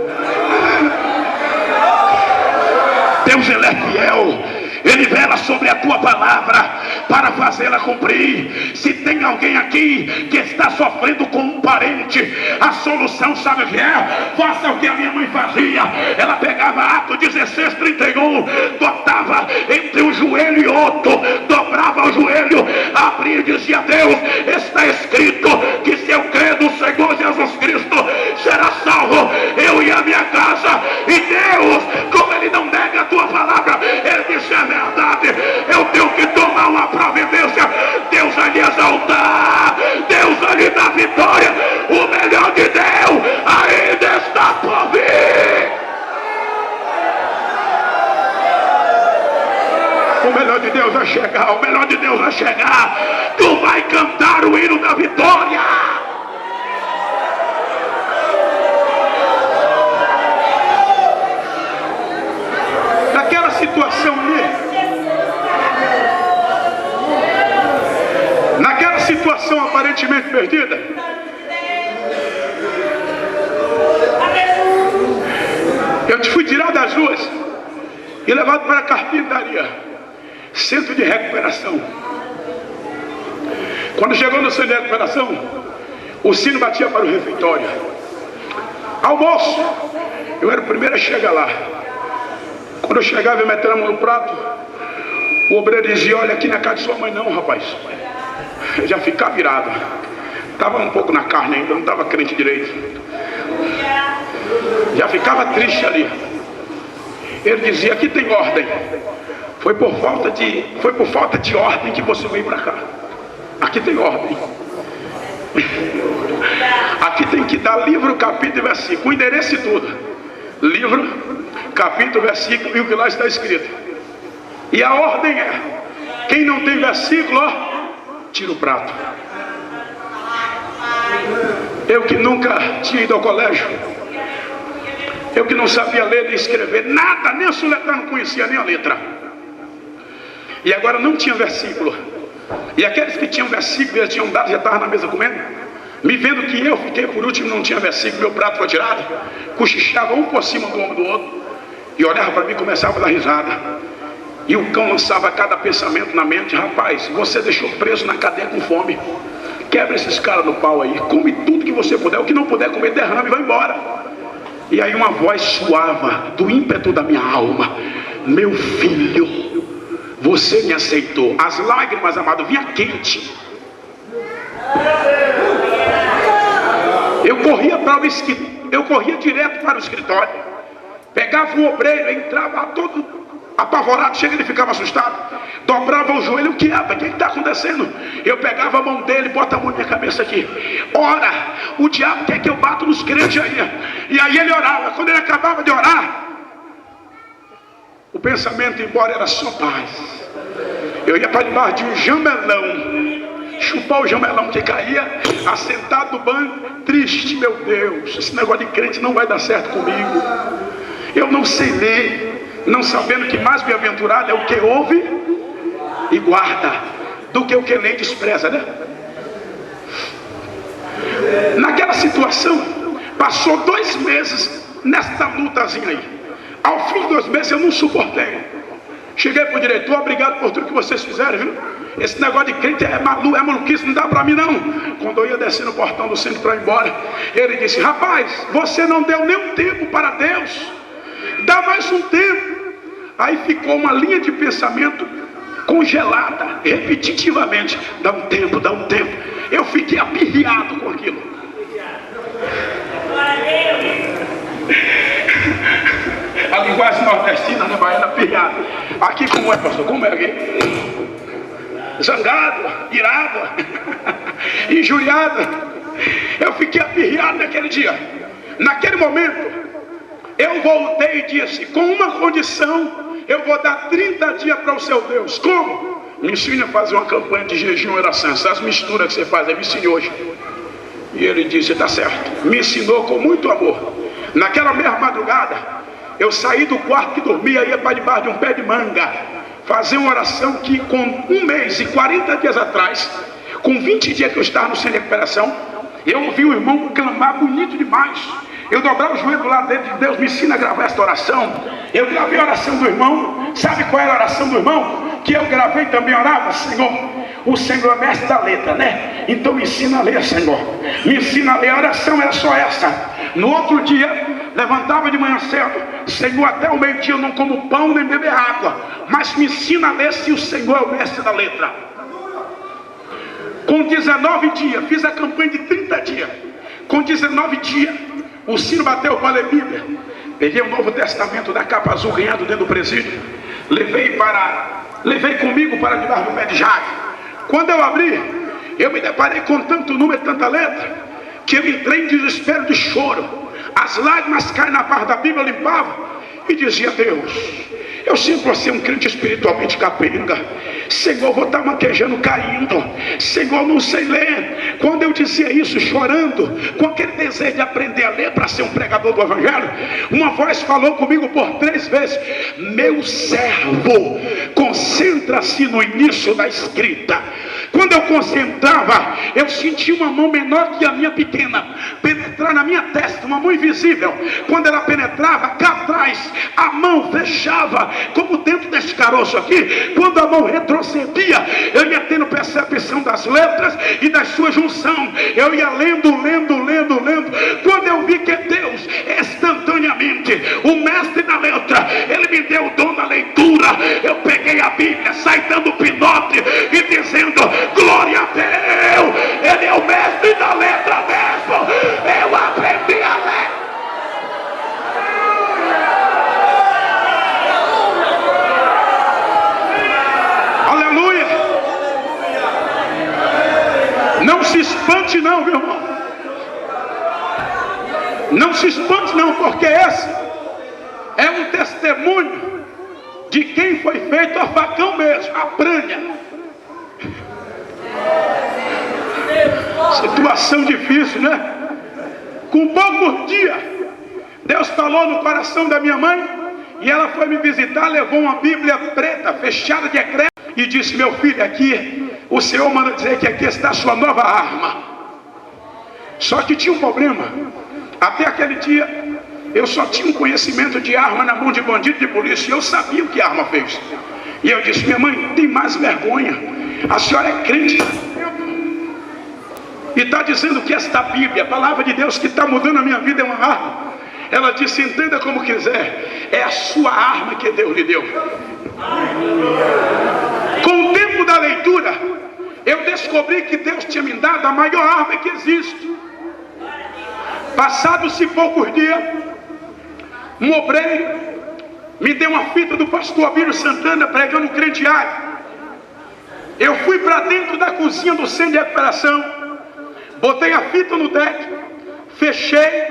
Deus, ele é fiel, ele vela sobre a tua palavra para fazê-la cumprir. Se tem alguém aqui que está sofrendo com um parente, a solução sabe o que é? Faça o que a minha mãe fazia. Ela pegava Atos 16:31, botava entre um joelho e outro, dobrava o joelho, abria e dizia: Deus, está escrito que se eu crer no Senhor Jesus Cristo, será salvo eu e a minha casa. E Deus, como Ele não nega a tua palavra, Ele disse: é verdade, eu tenho que tomar uma providência. Deus vai lhe exaltar, Deus vai lhe dar vitória. O melhor de Deus ainda está por vir. O melhor de Deus vai chegar, o melhor de Deus vai chegar. Tu vai cantar o hino da vitória. Naquela situação ali, naquela situação aparentemente perdida, eu te fui tirado das ruas e levado para a carpintaria, centro de recuperação. Quando chegou no centro de recuperação, o sino batia para o refeitório. Almoço, eu era o primeiro a chegar lá. Quando eu chegava e metia a mão no prato, o obreiro dizia: olha, aqui na casa de sua mãe não, rapaz. Eu já ficava virado. Estava um pouco na carne ainda, não estava crente direito. Já ficava triste ali. Ele dizia: aqui tem ordem. Foi por falta de ordem que você veio para cá. Aqui tem ordem. Aqui tem que dar livro, capítulo e versículo, o endereço e tudo. Livro, capítulo, versículo e o que lá está escrito. E a ordem é: quem não tem versículo, ó, tira o prato. Eu que nunca tinha ido ao colégio, eu que não sabia ler nem escrever, nada, nem a soletra, não conhecia nem a letra. E agora não tinha versículo. E aqueles que tinham versículo, eles tinham dado, já estavam na mesa comendo. Me vendo que eu fiquei por último, não tinha versículo, meu prato foi tirado. Cochichava um por cima do ombro do outro. E olhava para mim e começava a dar risada. E o cão lançava cada pensamento na mente: rapaz, você deixou preso na cadeia com fome. Quebra esses caras no pau aí. Come tudo que você puder. O que não puder comer, derrama e vai embora. E aí uma voz suava do ímpeto da minha alma: meu filho, você me aceitou. As lágrimas, amado, vinha quente. Eu corria direto para o escritório. Pegava o obreiro, entrava todo apavorado, chega, ele ficava assustado. Dobrava o joelho: o que é? O que está acontecendo? Eu pegava a mão dele, bota a mão na minha cabeça aqui. Ora, o diabo quer que eu bato nos crentes aí. E aí ele orava. Quando ele acabava de orar, o pensamento embora era só paz. Eu ia para debaixo de um jamelão, chupar o jamelão que caía, assentado no banco, triste. Meu Deus, esse negócio de crente não vai dar certo comigo. Eu não sei ler, não sabendo que mais bem-aventurado é o que ouve e guarda, do que o que lê e despreza, né? Naquela situação, passou 2 meses nesta lutazinha aí. Ao fim de 2 meses eu não suportei. Cheguei para o diretor: obrigado por tudo que vocês fizeram, viu? Esse negócio de crente é maluquice, não dá para mim não. Quando eu ia descer no portão do centro para ir embora, ele disse: rapaz, você não deu nem um tempo para Deus, dá mais um tempo. Aí ficou uma linha de pensamento congelada, repetitivamente: dá um tempo, dá um tempo. Eu fiquei apirriado com aquilo. A linguagem nordestina, né, baiana, apirriado. Aqui como é, pastor? Como é aqui? Zangado, irado, injuriado. Eu fiquei apirriado naquele dia. Naquele momento, eu voltei e disse: com uma condição, eu vou dar 30 dias para o seu Deus. Como? Me ensine a fazer uma campanha de jejum e oração. Essas misturas que você faz, me ensine hoje. E ele disse: tá certo. Me ensinou com muito amor. Naquela mesma madrugada, eu saí do quarto que dormia, ia para debaixo de um pé de manga, fazer uma oração que com 1 mês e 40 dias atrás, com 20 dias que eu estava no centro de recuperação, eu ouvi o irmão clamar bonito demais. Eu dobrava o joelho do lado dele: Deus, me ensina a gravar esta oração. Eu gravei a oração do irmão. Sabe qual era a oração do irmão? que eu gravei também, orava: Senhor, o Senhor é mestre da letra, né? Então me ensina a ler, Senhor. Me ensina a ler. A oração era só essa. No outro dia, levantava de manhã cedo: Senhor, até o meio-dia eu não como pão nem beber água, mas me ensina a ler, se o Senhor é o mestre da letra. Com 19 dias, fiz a campanha de 30 dias. Com 19 dias, o sino bateu para ler Bíblia. Peguei o Novo Testamento da capa azul ganhado dentro do presídio. Levei comigo para debaixo do pé de jaque. Quando eu abri, eu me deparei com tanto número e tanta letra, que eu entrei em desespero de choro. As lágrimas caem na parte da Bíblia, eu limpava e dizia: Deus, eu sempre vou ser um crente espiritualmente capenga. Senhor, vou estar manquejando, caindo. Senhor, não sei ler. Quando eu dizia isso, chorando, com aquele desejo de aprender a ler para ser um pregador do Evangelho, uma voz falou comigo por 3 vezes: meu servo, concentra-se no início da escrita. Quando eu concentrava, eu sentia uma mão menor que a minha pequena penetrar na minha testa, uma mão invisível. Quando ela penetrava, cá atrás, a mão fechava, como dentro desse caroço aqui. Quando a mão retrocedia, eu ia tendo percepção das letras e da sua junção. Eu ia lendo. Quando eu vi que Deus, instantaneamente, o mestre da letra, Ele me deu o dom da leitura, eu peguei a Bíblia, saí dando pinote e dizendo: glória a Deus, Ele é o mestre da letra mesmo. Eu aprendi a ler. Aleluia. Não se espante não, meu irmão. Não se espante não, porque esse é um testemunho de quem foi feito a facão mesmo, a pranha. Situação difícil, né? Com poucos dias, Deus falou no coração da minha mãe, e ela foi me visitar, levou uma Bíblia preta, fechada de decreto, e disse: meu filho, aqui o Senhor manda dizer que aqui está a sua nova arma. Só que tinha um problema. Até aquele dia, eu só tinha um conhecimento de arma na mão de bandido de polícia, e eu sabia o que a arma fez. E eu disse: minha mãe, tem mais vergonha, a senhora é crente e está dizendo que esta Bíblia, a palavra de Deus que está mudando a minha vida, é uma arma. Ela disse: entenda como quiser, é a sua arma que Deus lhe deu. Com o tempo da leitura, eu descobri que Deus tinha me dado a maior arma que existe. Passados-se poucos dias, um obreiro me deu uma fita do pastor Abílio Santana pregando o crediário. Eu fui para dentro da cozinha do centro de recuperação, botei a fita no deck, fechei,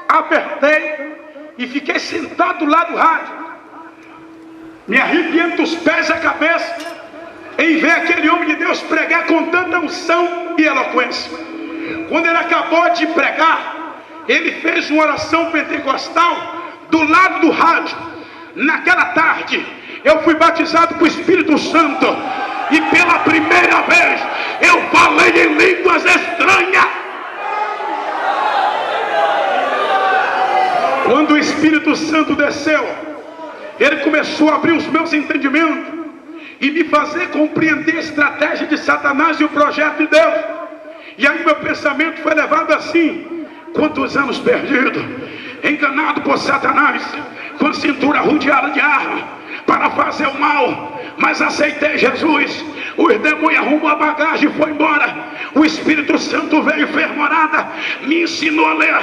apertei e fiquei sentado lá do rádio, me arrepiando dos pés à cabeça em ver aquele homem de Deus pregar com tanta unção e eloquência. Quando ele acabou de pregar, ele fez uma oração pentecostal do lado do rádio. Naquela tarde, eu fui batizado com o Espírito Santo, e pela primeira vez eu falei em línguas estranhas. Quando o Espírito Santo desceu, ele começou a abrir os meus entendimentos e me fazer compreender a estratégia de Satanás e o projeto de Deus. E aí meu pensamento foi levado assim: quantos anos perdidos, enganado por Satanás, com a cintura rodeada de arma para fazer o mal, mas aceitei Jesus. Os demônios arrumou a bagagem e foi embora. O Espírito Santo veio, fez morada, me ensinou a ler,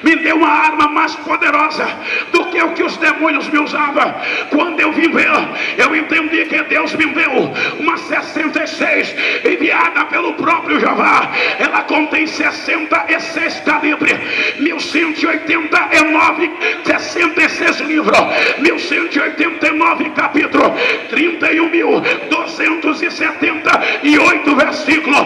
me deu uma arma mais poderosa do que o que os demônios me usavam. Quando eu vim ver, eu entendi que Deus me deu uma 66 enviada pelo próprio Jeová. Ela contém 66 calibre, 1189, 66 livros, 1189 capítulos, 31.278 versículos.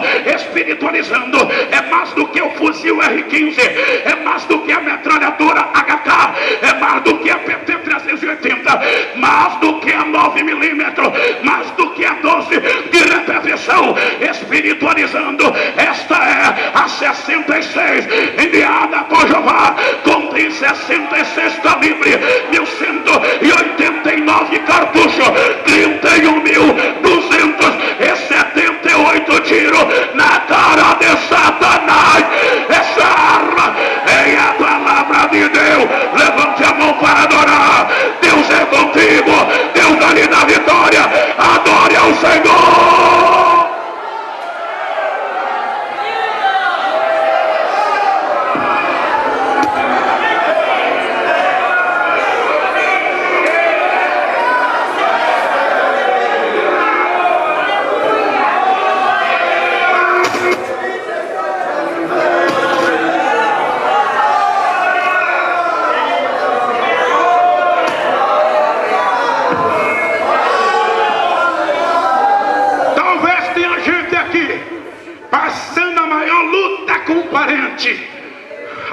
Espiritualizando, é mais do que o fuzil R15, é mais do que a metralhadora HK, é mais do que a PT-380, mais do que a 9mm, mais do que a 12 de repetição. Espiritualizando, esta é a 66 enviada por Jeová, contém 66 calibre, 1189 cartuchos, 31.278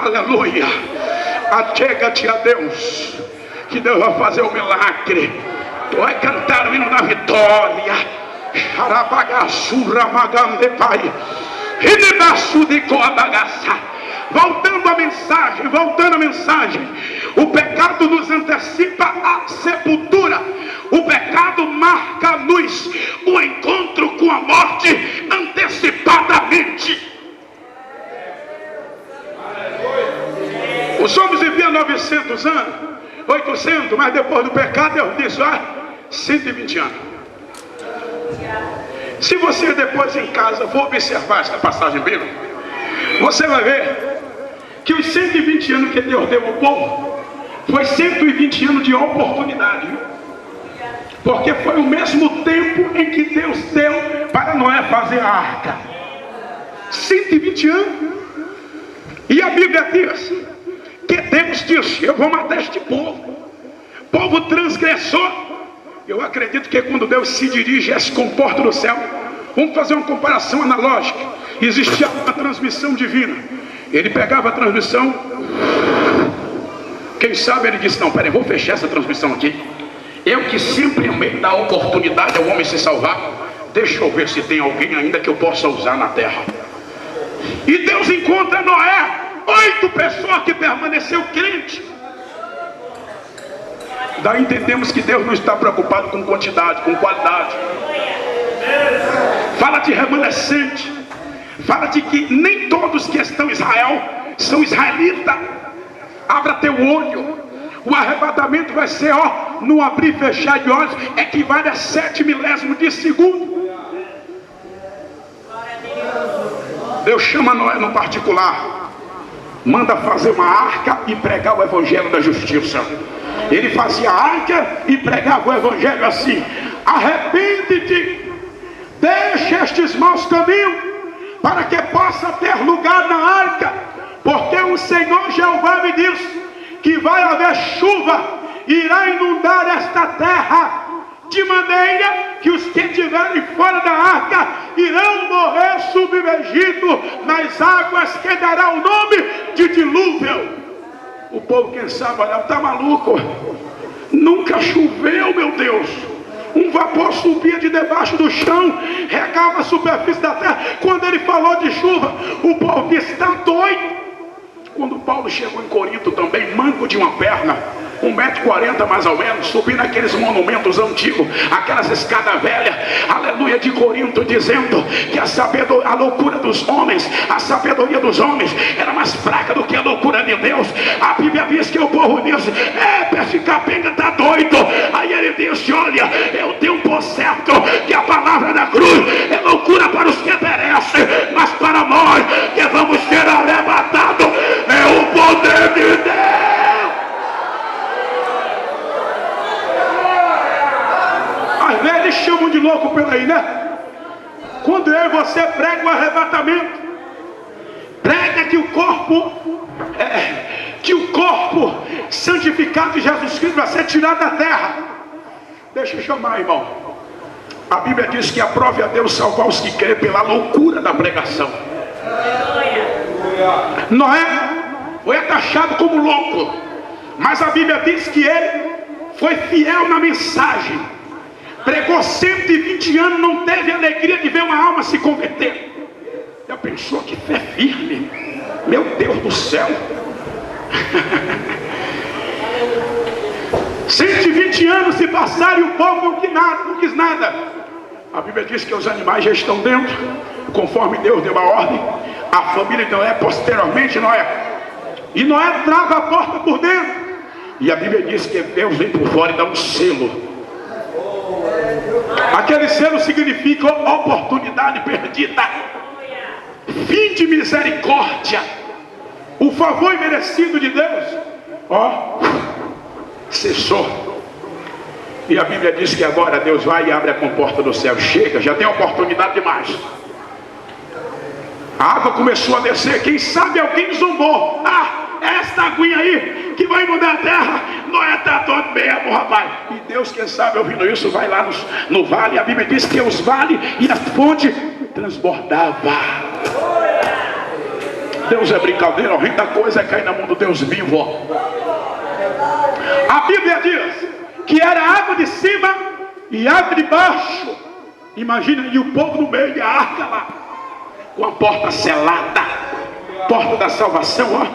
Aleluia. Achega-te a Deus, que Deus vai fazer um milagre. Tu vai cantar o hino da vitória. Voltando à mensagem, o pecado nos antecipa a sepultura. O pecado marca-nos o encontro com a morte antecipadamente. Os homens viviam 900 anos, 800, mas depois do pecado Deus disse: 120 anos. Se você depois em casa for observar essa passagem bíblica, você vai ver que os 120 anos que Deus deu ao povo foi 120 anos de oportunidade, viu? Porque foi o mesmo tempo em que Deus deu para Noé fazer a arca. 120 anos. E a Bíblia diz que Deus disse: eu vou matar este povo transgressor. Eu acredito que quando Deus se dirige a esse comporta do céu, vamos fazer uma comparação analógica. Existia uma transmissão divina. Ele pegava a transmissão. Quem sabe ele disse: não, peraí, vou fechar essa transmissão aqui. Eu que sempre amei dar oportunidade ao homem se salvar, deixa eu ver se tem alguém ainda que eu possa usar na terra. E Deus encontra Noé, 8 pessoas que permaneceu crente. Daí entendemos que Deus não está preocupado com quantidade, com qualidade. Fala de remanescente. Fala de que nem todos que estão em Israel são israelitas. Abra teu olho. O arrebatamento vai ser, no abrir e fechar de olhos, equivale a 7 milésimos de segundo. Deus chama Noé no particular, manda fazer uma arca e pregar o evangelho da justiça. Ele fazia a arca e pregava o evangelho assim: arrepende-te, deixa estes maus caminhos, para que possa ter lugar na arca, porque o Senhor Jeová me disse que vai haver chuva, irá inundar esta terra, de maneira que os que estiverem fora da arca irão morrer submergidos nas águas que dará o nome de dilúvio. O povo, quem sabe, olha, está maluco, nunca choveu, meu Deus. Um vapor subia de debaixo do chão, regava a superfície da terra. Quando ele falou de chuva, o povo disse: está doido. Quando Paulo chegou em Corinto também, manco de uma perna, 1,40 m mais ou menos, subindo aqueles monumentos antigos, aquelas escadas velhas, aleluia, de Corinto, dizendo que a loucura dos homens, a sabedoria dos homens era mais fraca do que a loucura de Deus. A Bíblia diz que o povo disse: esse capenga está doido. Aí ele disse: olha, eu tenho por certo que a palavra da cruz é loucura para os que perecem, mas para nós que vamos ser arrebatados é o poder de Deus. Às vezes eles chamam de louco pela aí, né? Quando eu e você prega o arrebatamento, prega que o corpo santificado de Jesus Cristo vai ser tirado da terra. Deixa eu chamar, irmão. A Bíblia diz que aprove a Deus salvar os que querem pela loucura da pregação. Noé foi taxado como louco, mas a Bíblia diz que ele foi fiel na mensagem. Pregou 120 anos, não teve alegria de ver uma alma se converter. Já pensou que fé firme? Meu Deus do céu. 120 anos se passaram e o povo não quis nada. A Bíblia diz que os animais já estão dentro, conforme Deus deu a ordem. A família de Noé posteriormente, e Noé trava a porta por dentro, e a Bíblia diz que Deus vem por fora e dá um selo. Aquele selo significa oportunidade perdida, fim de misericórdia, o favor imerecido de Deus cessou. E a Bíblia diz que agora Deus vai e abre a comporta do céu. Chega, já tem oportunidade demais. A água começou a descer. Quem sabe alguém zombou: esta aguinha aí que vai mudar a terra. Noé está todo mesmo, rapaz. E Deus, quem sabe, ouvindo isso, vai lá no vale. A Bíblia diz que os vales e a fonte transbordava. Deus é brincadeira, o reino da coisa é cair na mão do Deus vivo. A Bíblia diz que era água de cima e água de baixo. Imagina, e o povo no meio, e a arca lá, com a porta selada, porta da salvação, ó.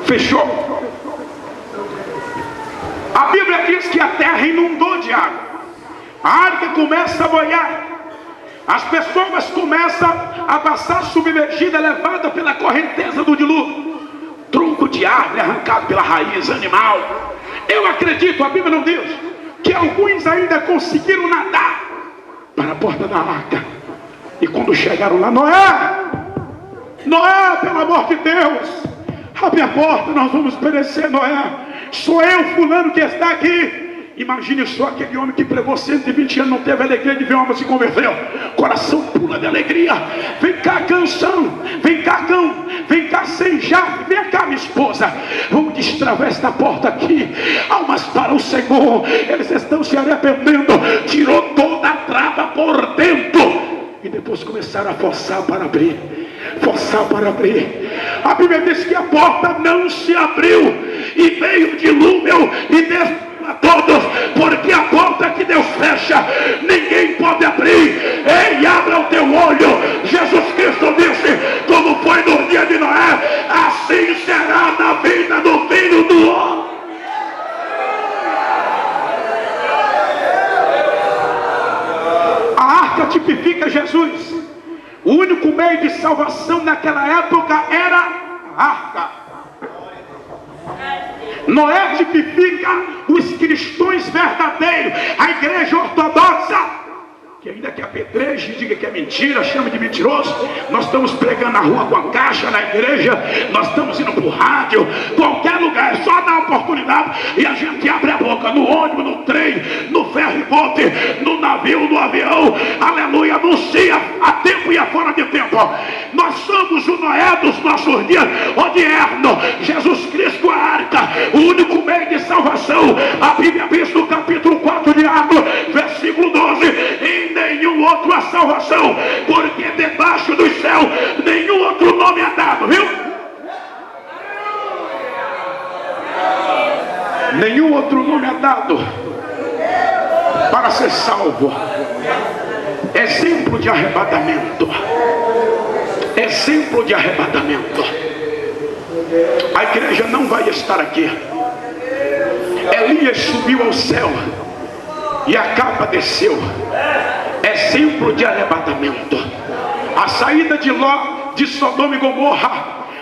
Fechou. A Bíblia diz que a terra inundou de água. A arca começa a boiar. As pessoas começam a passar submergida, levada pela correnteza do dilúvio. Tronco de árvore arrancado pela raiz, animal. Eu acredito, a Bíblia não diz, que alguns ainda conseguiram nadar para a porta da arca. E quando chegaram lá, Noé, pelo amor de Deus, abre a porta, nós vamos perecer, Noé. Sou eu, fulano, que está aqui. Imagine só aquele homem que pregou 120 anos, não teve alegria de ver um homem se converter. Coração pula de alegria. Vem cá, canção. Vem cá, cão. Vem cá, sem chave. Vem cá, minha esposa. Vamos destravar esta porta aqui. Almas para o Senhor. Eles estão se arrependendo. Tirou toda a trava por dentro. E depois começaram a forçar para abrir. A Bíblia diz que a porta não se abriu. E veio dilúvio e destruiu a todos, porque a porta que Deus fecha, ninguém pode abrir. Ei, abra o teu olho. Jesus Cristo disse, como foi no dia de Noé, assim será na vida do Filho do Homem. A arca tipifica Jesus. O único meio de salvação naquela época era a arca. Noé tipifica os cristãos verdadeiros, a igreja ortodoxa, que ainda que apedreje, diga que é mentira, chame de mentiroso. Nós estamos pregando na rua com a caixa, na igreja, nós estamos indo para o rádio, qualquer lugar, é só dar oportunidade e a gente abre a boca, no ônibus, no trem, no ferry-boat, no navio, no avião, aleluia, anuncia a tempo e a fora de tempo. Nós somos o Noé dos nossos dias, odierno, Jesus Cristo a arca, o único meio de salvação. A Bíblia diz no capítulo 4 de Atos, versículo 12, em nenhum outro a salvação, porque debaixo do céu nenhum outro nome é dado, viu? Nenhum outro nome é dado para ser salvo. Exemplo de arrebatamento. Exemplo de arrebatamento. A igreja não vai estar aqui. Elias subiu ao céu e a capa desceu. Exemplo de arrebatamento. A saída de Ló de Sodoma e Gomorra,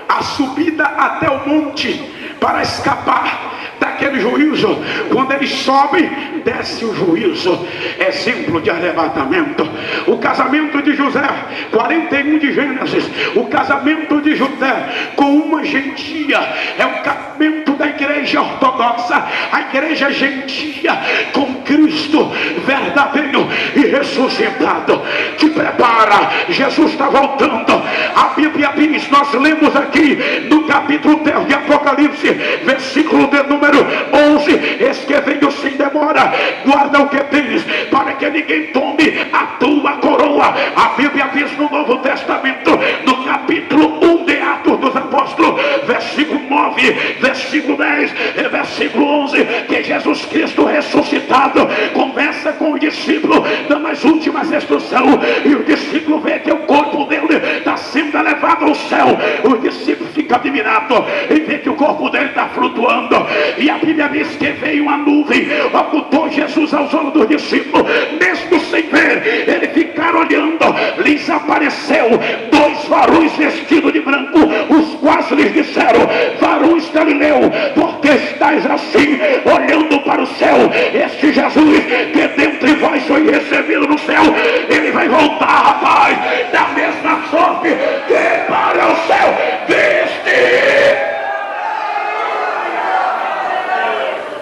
a subida até o monte para escapar daquele juízo. Quando ele sobe, desce o juízo. Exemplo de arrebatamento. O casamento de José, 41 de Gênesis. O casamento de José com uma gentia é o casamento da igreja ortodoxa, a igreja gentia com Cristo verdadeiro e ressuscitado. Te prepara, Jesus está voltando. A Bíblia diz, nós lemos aqui no capítulo 10 de Apocalipse, versículo de número 11, eis que venho sem demora, guarda o que tens, para que ninguém tome a tua coroa. A Bíblia diz no Novo Testamento, no capítulo 1 de Atos dos Apóstolos, versículo 9, versículo 10 e versículo 11, que Jesus Cristo ressuscitado conversa com o discípulo, dando as últimas instruções, e o discípulo vê que o corpo dele está sendo elevado ao céu. O discípulo fica admirado e vê que o corpo dele está flutuando, e a Bíblia diz que veio uma nuvem, ocultou Jesus aos olhos dos discípulos, mesmo sem ver, eles ficaram olhando, lhes apareceu dois varões vestidos de branco, os quais lhes disseram: varões Galileu, porque estáis assim, olhando para o céu? Este Jesus que dentre vós foi recebido no céu, ele vai voltar, rapaz, da mesma sorte que para o céu viste.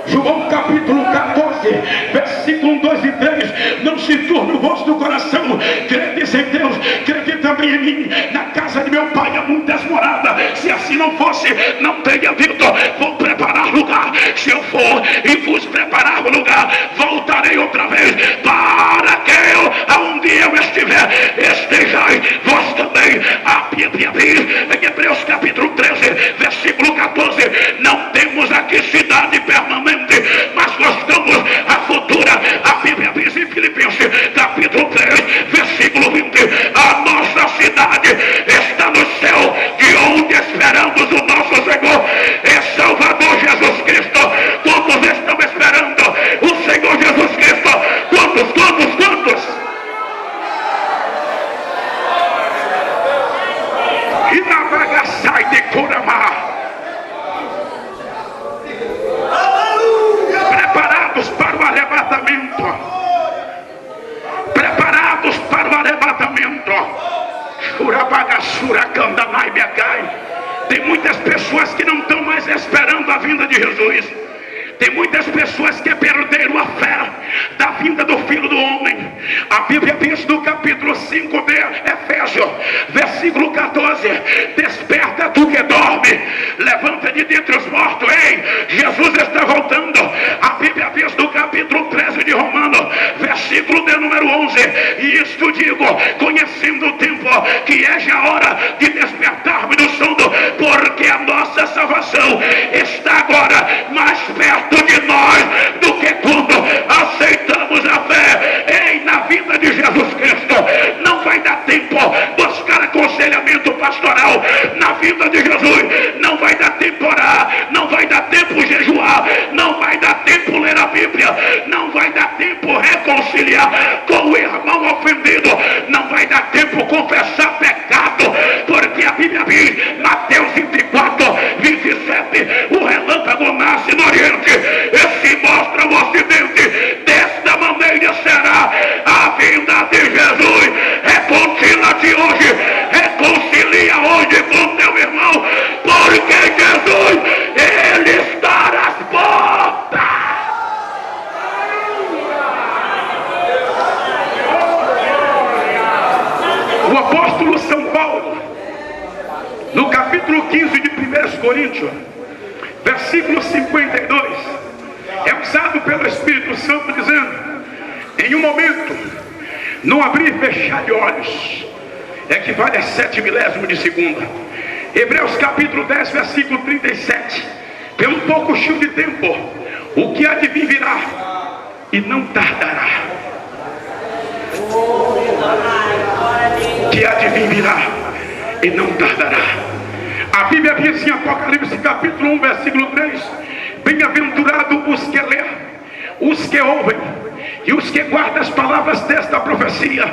João capítulo 14, versículo 2 e 3. Não se turbe o vosso coração, credes em Deus, crede também em mim. Na casa de meu pai há muitas moradas, se assim não fosse, não teria dito: vou preparar lugar. Se eu for e vos preparar lugar, voltarei outra vez, para que eu, aonde eu estiver, estejais vós versículo 14. Não temos aqui cidade permanente, mas gostamos a futura. A Bíblia diz em Filipenses capítulo 3, versículo 20, a nossa cidade está no céu, de onde esperamos o nosso Senhor e Salvador Jesus Cristo. Quantos estão esperando o Senhor Jesus Cristo? Quantos? E na vaga sai de Curamá. Preparados para o arrebatamento. Preparados para o arrebatamento. Tem muitas pessoas que não estão mais esperando a vinda de Jesus. Tem muitas pessoas que perderam a fé da vinda do Filho do Homem. A Bíblia diz no capítulo 5 de Efésios, versículo 14: desperta tu que dorme, levanta de dentre os mortos. Ei, Jesus está voltando. A Bíblia diz no capítulo 13 de Romanos, versículo de número 11: e isto digo, conhecendo o tempo, que é já hora de despertarmos do sono, porque a nossa salvação está agora mais perto de nós do que quando aceitamos a fé. Ei, na vida de Jesus Cristo não vai dar tempo buscar aconselhamento pastoral. Na vida de Jesus não vai dar tempo orar, não vai dar tempo jejuar, não vai dar tempo ler a Bíblia, não vai dar tempo reconciliar com o irmão ofendido, não vai dar tempo confessar pecado, porque a Bíblia diz, Mateus 24, 27, o relâmpago nasce no Oriente e se mostra no Ocidente. Desta maneira será a vinda de Jesus. Reconcilia-te hoje, reconcilia hoje com teu irmão, porque Jesus, Ele está às portas. O apóstolo São Paulo, no capítulo 15 de 1 Coríntios, versículo 52, é usado pelo Espírito Santo dizendo: em um momento, não abrir e fechar de olhos, equivale a 7 milésimos de segunda. Hebreus capítulo 10, versículo 37, pelo pouco cheio de tempo, o que há de vir virá e não tardará. O que há de vir virá e não tardará. A Bíblia diz em Apocalipse capítulo 1, versículo 3: bem-aventurados os que lêem, os que ouvem e os que guardam as palavras desta profecia,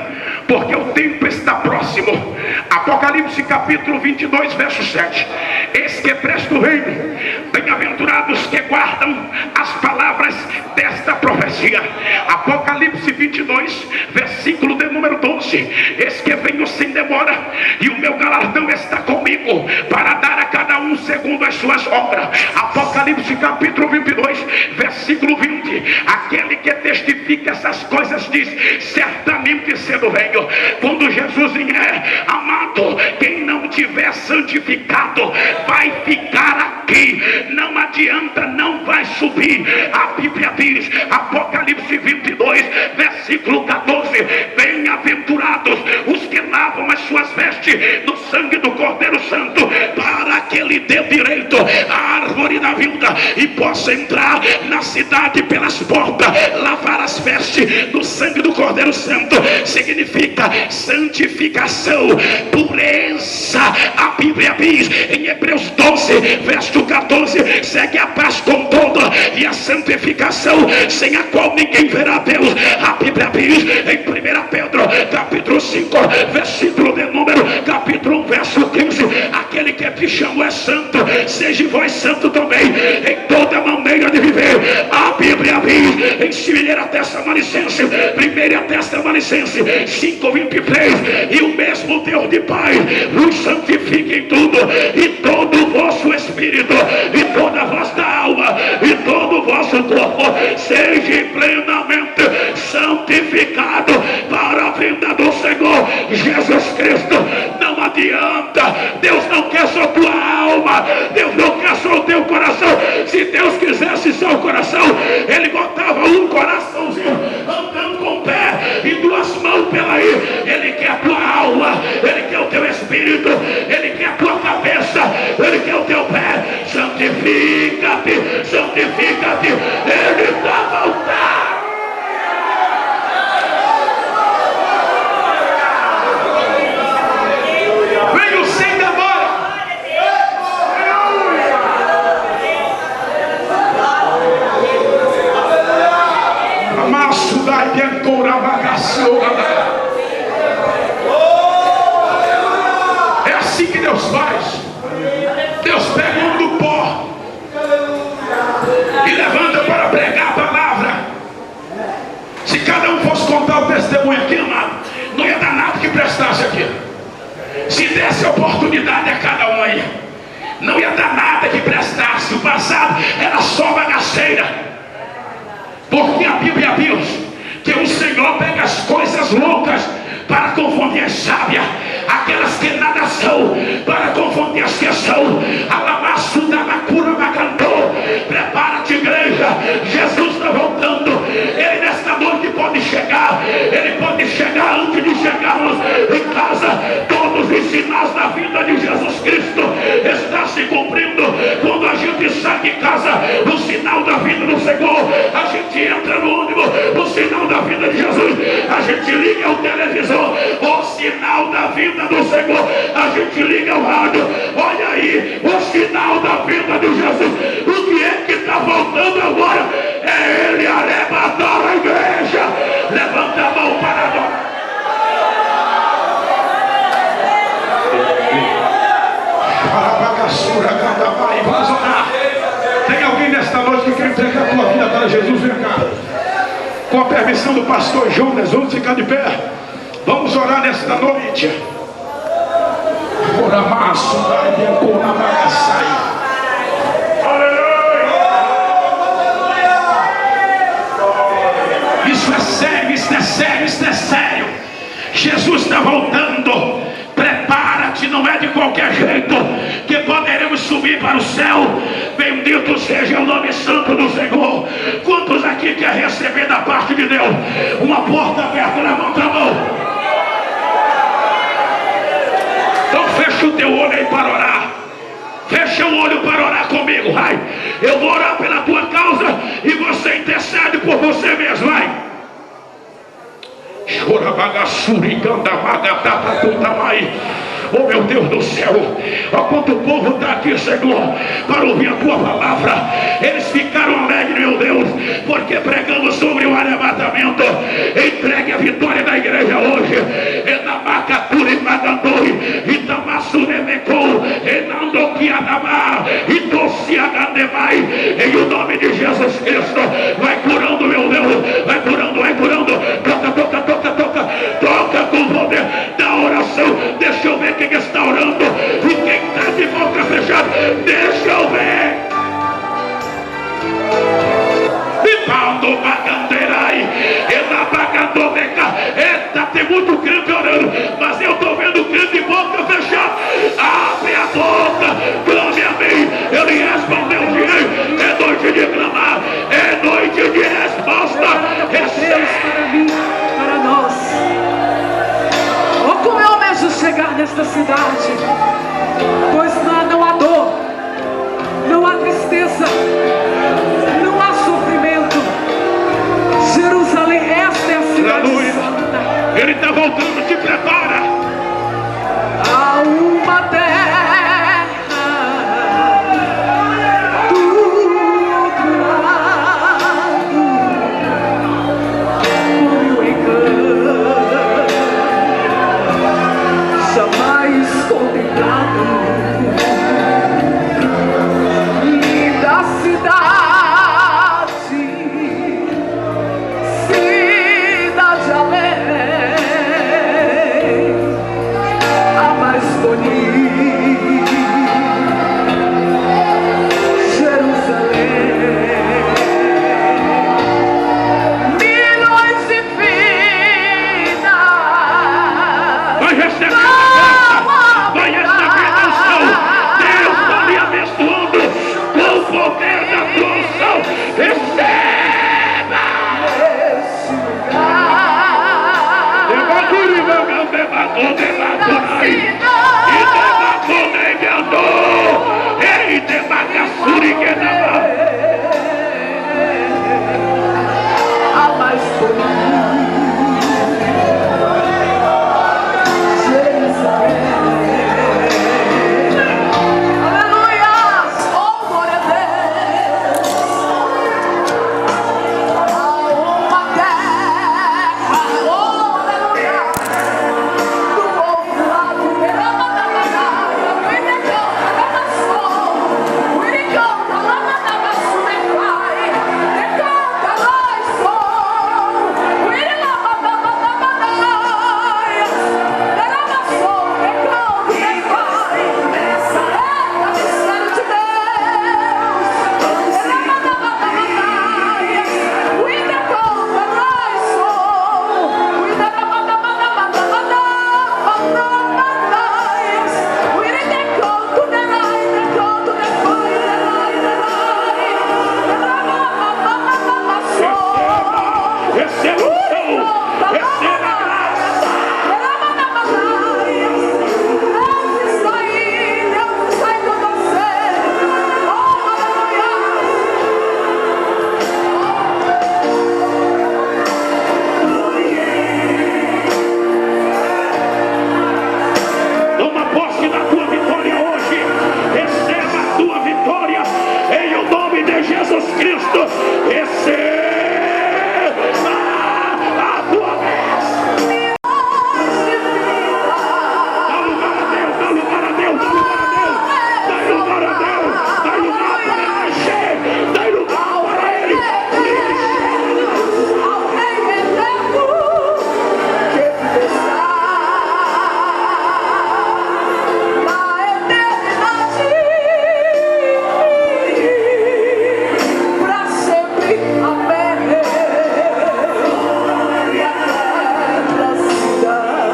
porque o tempo está próximo. Apocalipse capítulo 22, verso 7: eis que presto o reino, bem-aventurados que guardam as palavras desta profecia. Apocalipse 22, versículo de número 12: eis que venho sem demora, e o meu galardão está comigo, para dar a cada um segundo as suas obras. Apocalipse capítulo 22, versículo 20: aquele que testifica essas coisas diz: certamente cedo venho. Quando Jesus vier, amado, quem não tiver santificado vai ficar aqui, não adianta, não vai subir. A Bíblia diz, Apocalipse 22, versículo 14: bem-aventurados os que lavam as suas vestes no sangue do Cordeiro Santo, para que ele dê direito à árvore da vida e possa entrar na cidade pelas portas. Lavar as vestes no sangue do Cordeiro Santo significa santificação, pureza. A Bíblia diz em Hebreus 12, verso 14: segue a paz com toda e a santificação, sem a qual ninguém verá Deus. A Bíblia diz em 1 Pedro capítulo 5, versículo de número capítulo 1, verso 15: aquele que te chamou é santo, seja vós santo também em toda maneira de viver. A Bíblia diz em 1 Tessalonicenses 5, 23: e o mesmo Deus de paz nos santifique em tudo, e todo o vosso espírito, e toda a vossa alma, e todo o vosso corpo seja plenamente santificado para a vinda do Senhor Jesus Cristo. Não adianta, Deus não quer só tua alma, Deus não quer só o teu coração. Se Deus quisesse só o coração, Ele botava um coraçãozinho andando com o pé e duas mãos pela aí. Ele quer a tua alma, Ele quer o teu espírito, Ele quer a tua cabeça, Ele quer o teu santifica-te, santifica-te. Ele está voltando. Venho sem demora. Amasso da dentora bagaçoura. É assim que Deus faz. Deus pega um do pó e levanta para pregar a palavra. Se cada um fosse contar o testemunho aqui, amado, não ia dar nada que prestasse aqui. Se desse oportunidade a cada um aí, não ia dar nada que prestasse. O passado era só bagaceira. Porque a Bíblia diz que o Senhor pega as coisas loucas para confundir as sábias, aquelas que nada são, para confundir as que são. Alamaço da macura macantou. Prepara-te, igreja, Jesus está voltando. Ele nesta noite pode chegar. Ele pode chegar antes de chegarmos em casa. Todos os sinais da vida de Jesus Cristo está se cumprindo. Quando a gente sai de casa, o sinal da vida do Senhor, a gente entra no ônibus, o sinal da vida de Jesus, a gente liga o televisor, o sinal da vida do Senhor, a gente liga o rádio. Olha aí, o sinal da vida de Jesus. O que é que está voltando agora? É Ele arrebatar a igreja. Levanta a mão para adorar. Vamos orar. Tem alguém nesta noite que quer entregar a tua vida para Jesus? Vem cá. Com a permissão do pastor Jonas, vamos ficar de pé. Vamos orar nesta noite. Isso é sério, isso é sério, isso é sério. Jesus está voltando. Prepara-te, não é de qualquer jeito que poderemos subir para o céu. Bendito seja o nome santo do Senhor. Quantos aqui quer receber da parte de Deus uma porta aberta na mão da mão? Então fecha o teu olho aí para orar. Fecha o olho para orar comigo, vai. Eu vou orar pela tua causa e você intercede por você mesmo, vai. Oh meu Deus do céu, ó quanto o povo está aqui, Senhor, para ouvir a tua palavra. Eles ficaram alegres, meu Deus, porque pregamos sobre o arrebatamento. Entregue a vitória da igreja hoje. Enamacatura e magandoi, Itamassuremecou, Enandoquiadamar, Itociagademai. Em o nome de Jesus Cristo, vai curando, meu Deus, vai curando, vai curando. Toca, toca, toca, toca, toca com o poder da oração. Deixa eu ver quem está orando e quem está de boca fechada. Deixa eu ver. Pipando bagandeirai, elabagandomeca. Eita, tem muito crente orando, mas eu estou vendo crente de boca fechada. Abre a boca, clame a mim. Ele respondeu direito. É noite de clamar, é noite de resposta. Deus para mim, para nós. Oh, como eu almejo chegar nesta cidade, pois lá não há dor, não há tristeza, não há sofrimento. Jerusalém, esta é a cidade santa. Ele está voltando, te prepara. Há uma terra do outro lado, como eu engano, jamais contemplado. Linda cidade, cidade alegre, a mais bonita, Jerusalém. Milhões de vidas Vai receber a graça, vai receber a unção. Deus está lhe abençoando com o poder da tua unção. Receba! neste lugar, Debaturi, meu Deus, debatou, debatou. E debatou, negando. Ei, debacaçuri, Jesus Cristo, receba a tua bênção. Dá lugar a Deus, dá lugar a Deus, dá lugar a Deus, dá lugar a Deus, dá lugar para ele encher, dá lugar para ele encher. ao Rei eterno que está na eternidade, para sempre. Amém. Glória à cidade,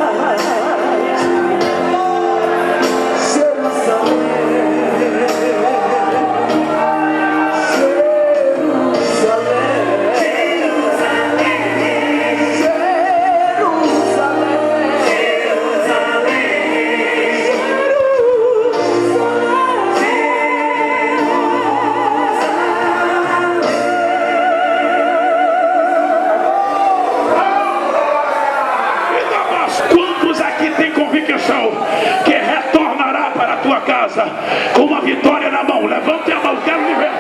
Quantos aqui tem convicção que retornará para a tua casa com uma vitória na mão? Levante a mão, quero me ver.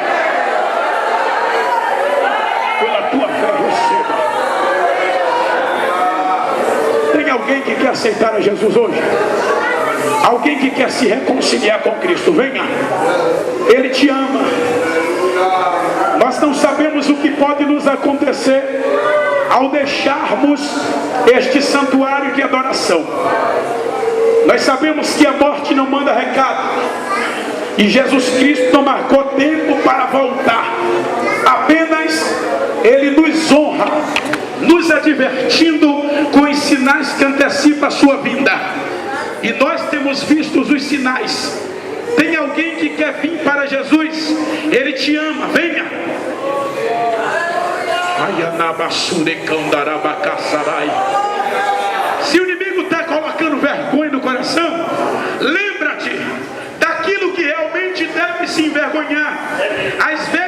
Pela tua fé, receba. Tem alguém que quer aceitar a Jesus hoje? Alguém que quer se reconciliar com Cristo? Venha. Ele te ama. Nós não sabemos o que pode nos acontecer ao deixarmos este santuário de adoração. Nós sabemos que a morte não manda recado, e Jesus Cristo não marcou tempo para voltar. Apenas Ele nos honra, nos advertindo com os sinais que antecipam a sua vinda. E nós temos visto os sinais. Tem alguém que quer vir para Jesus? Ele te ama, venha. Se o inimigo está colocando vergonha no coração, lembra-te daquilo que realmente deve se envergonhar. Às vezes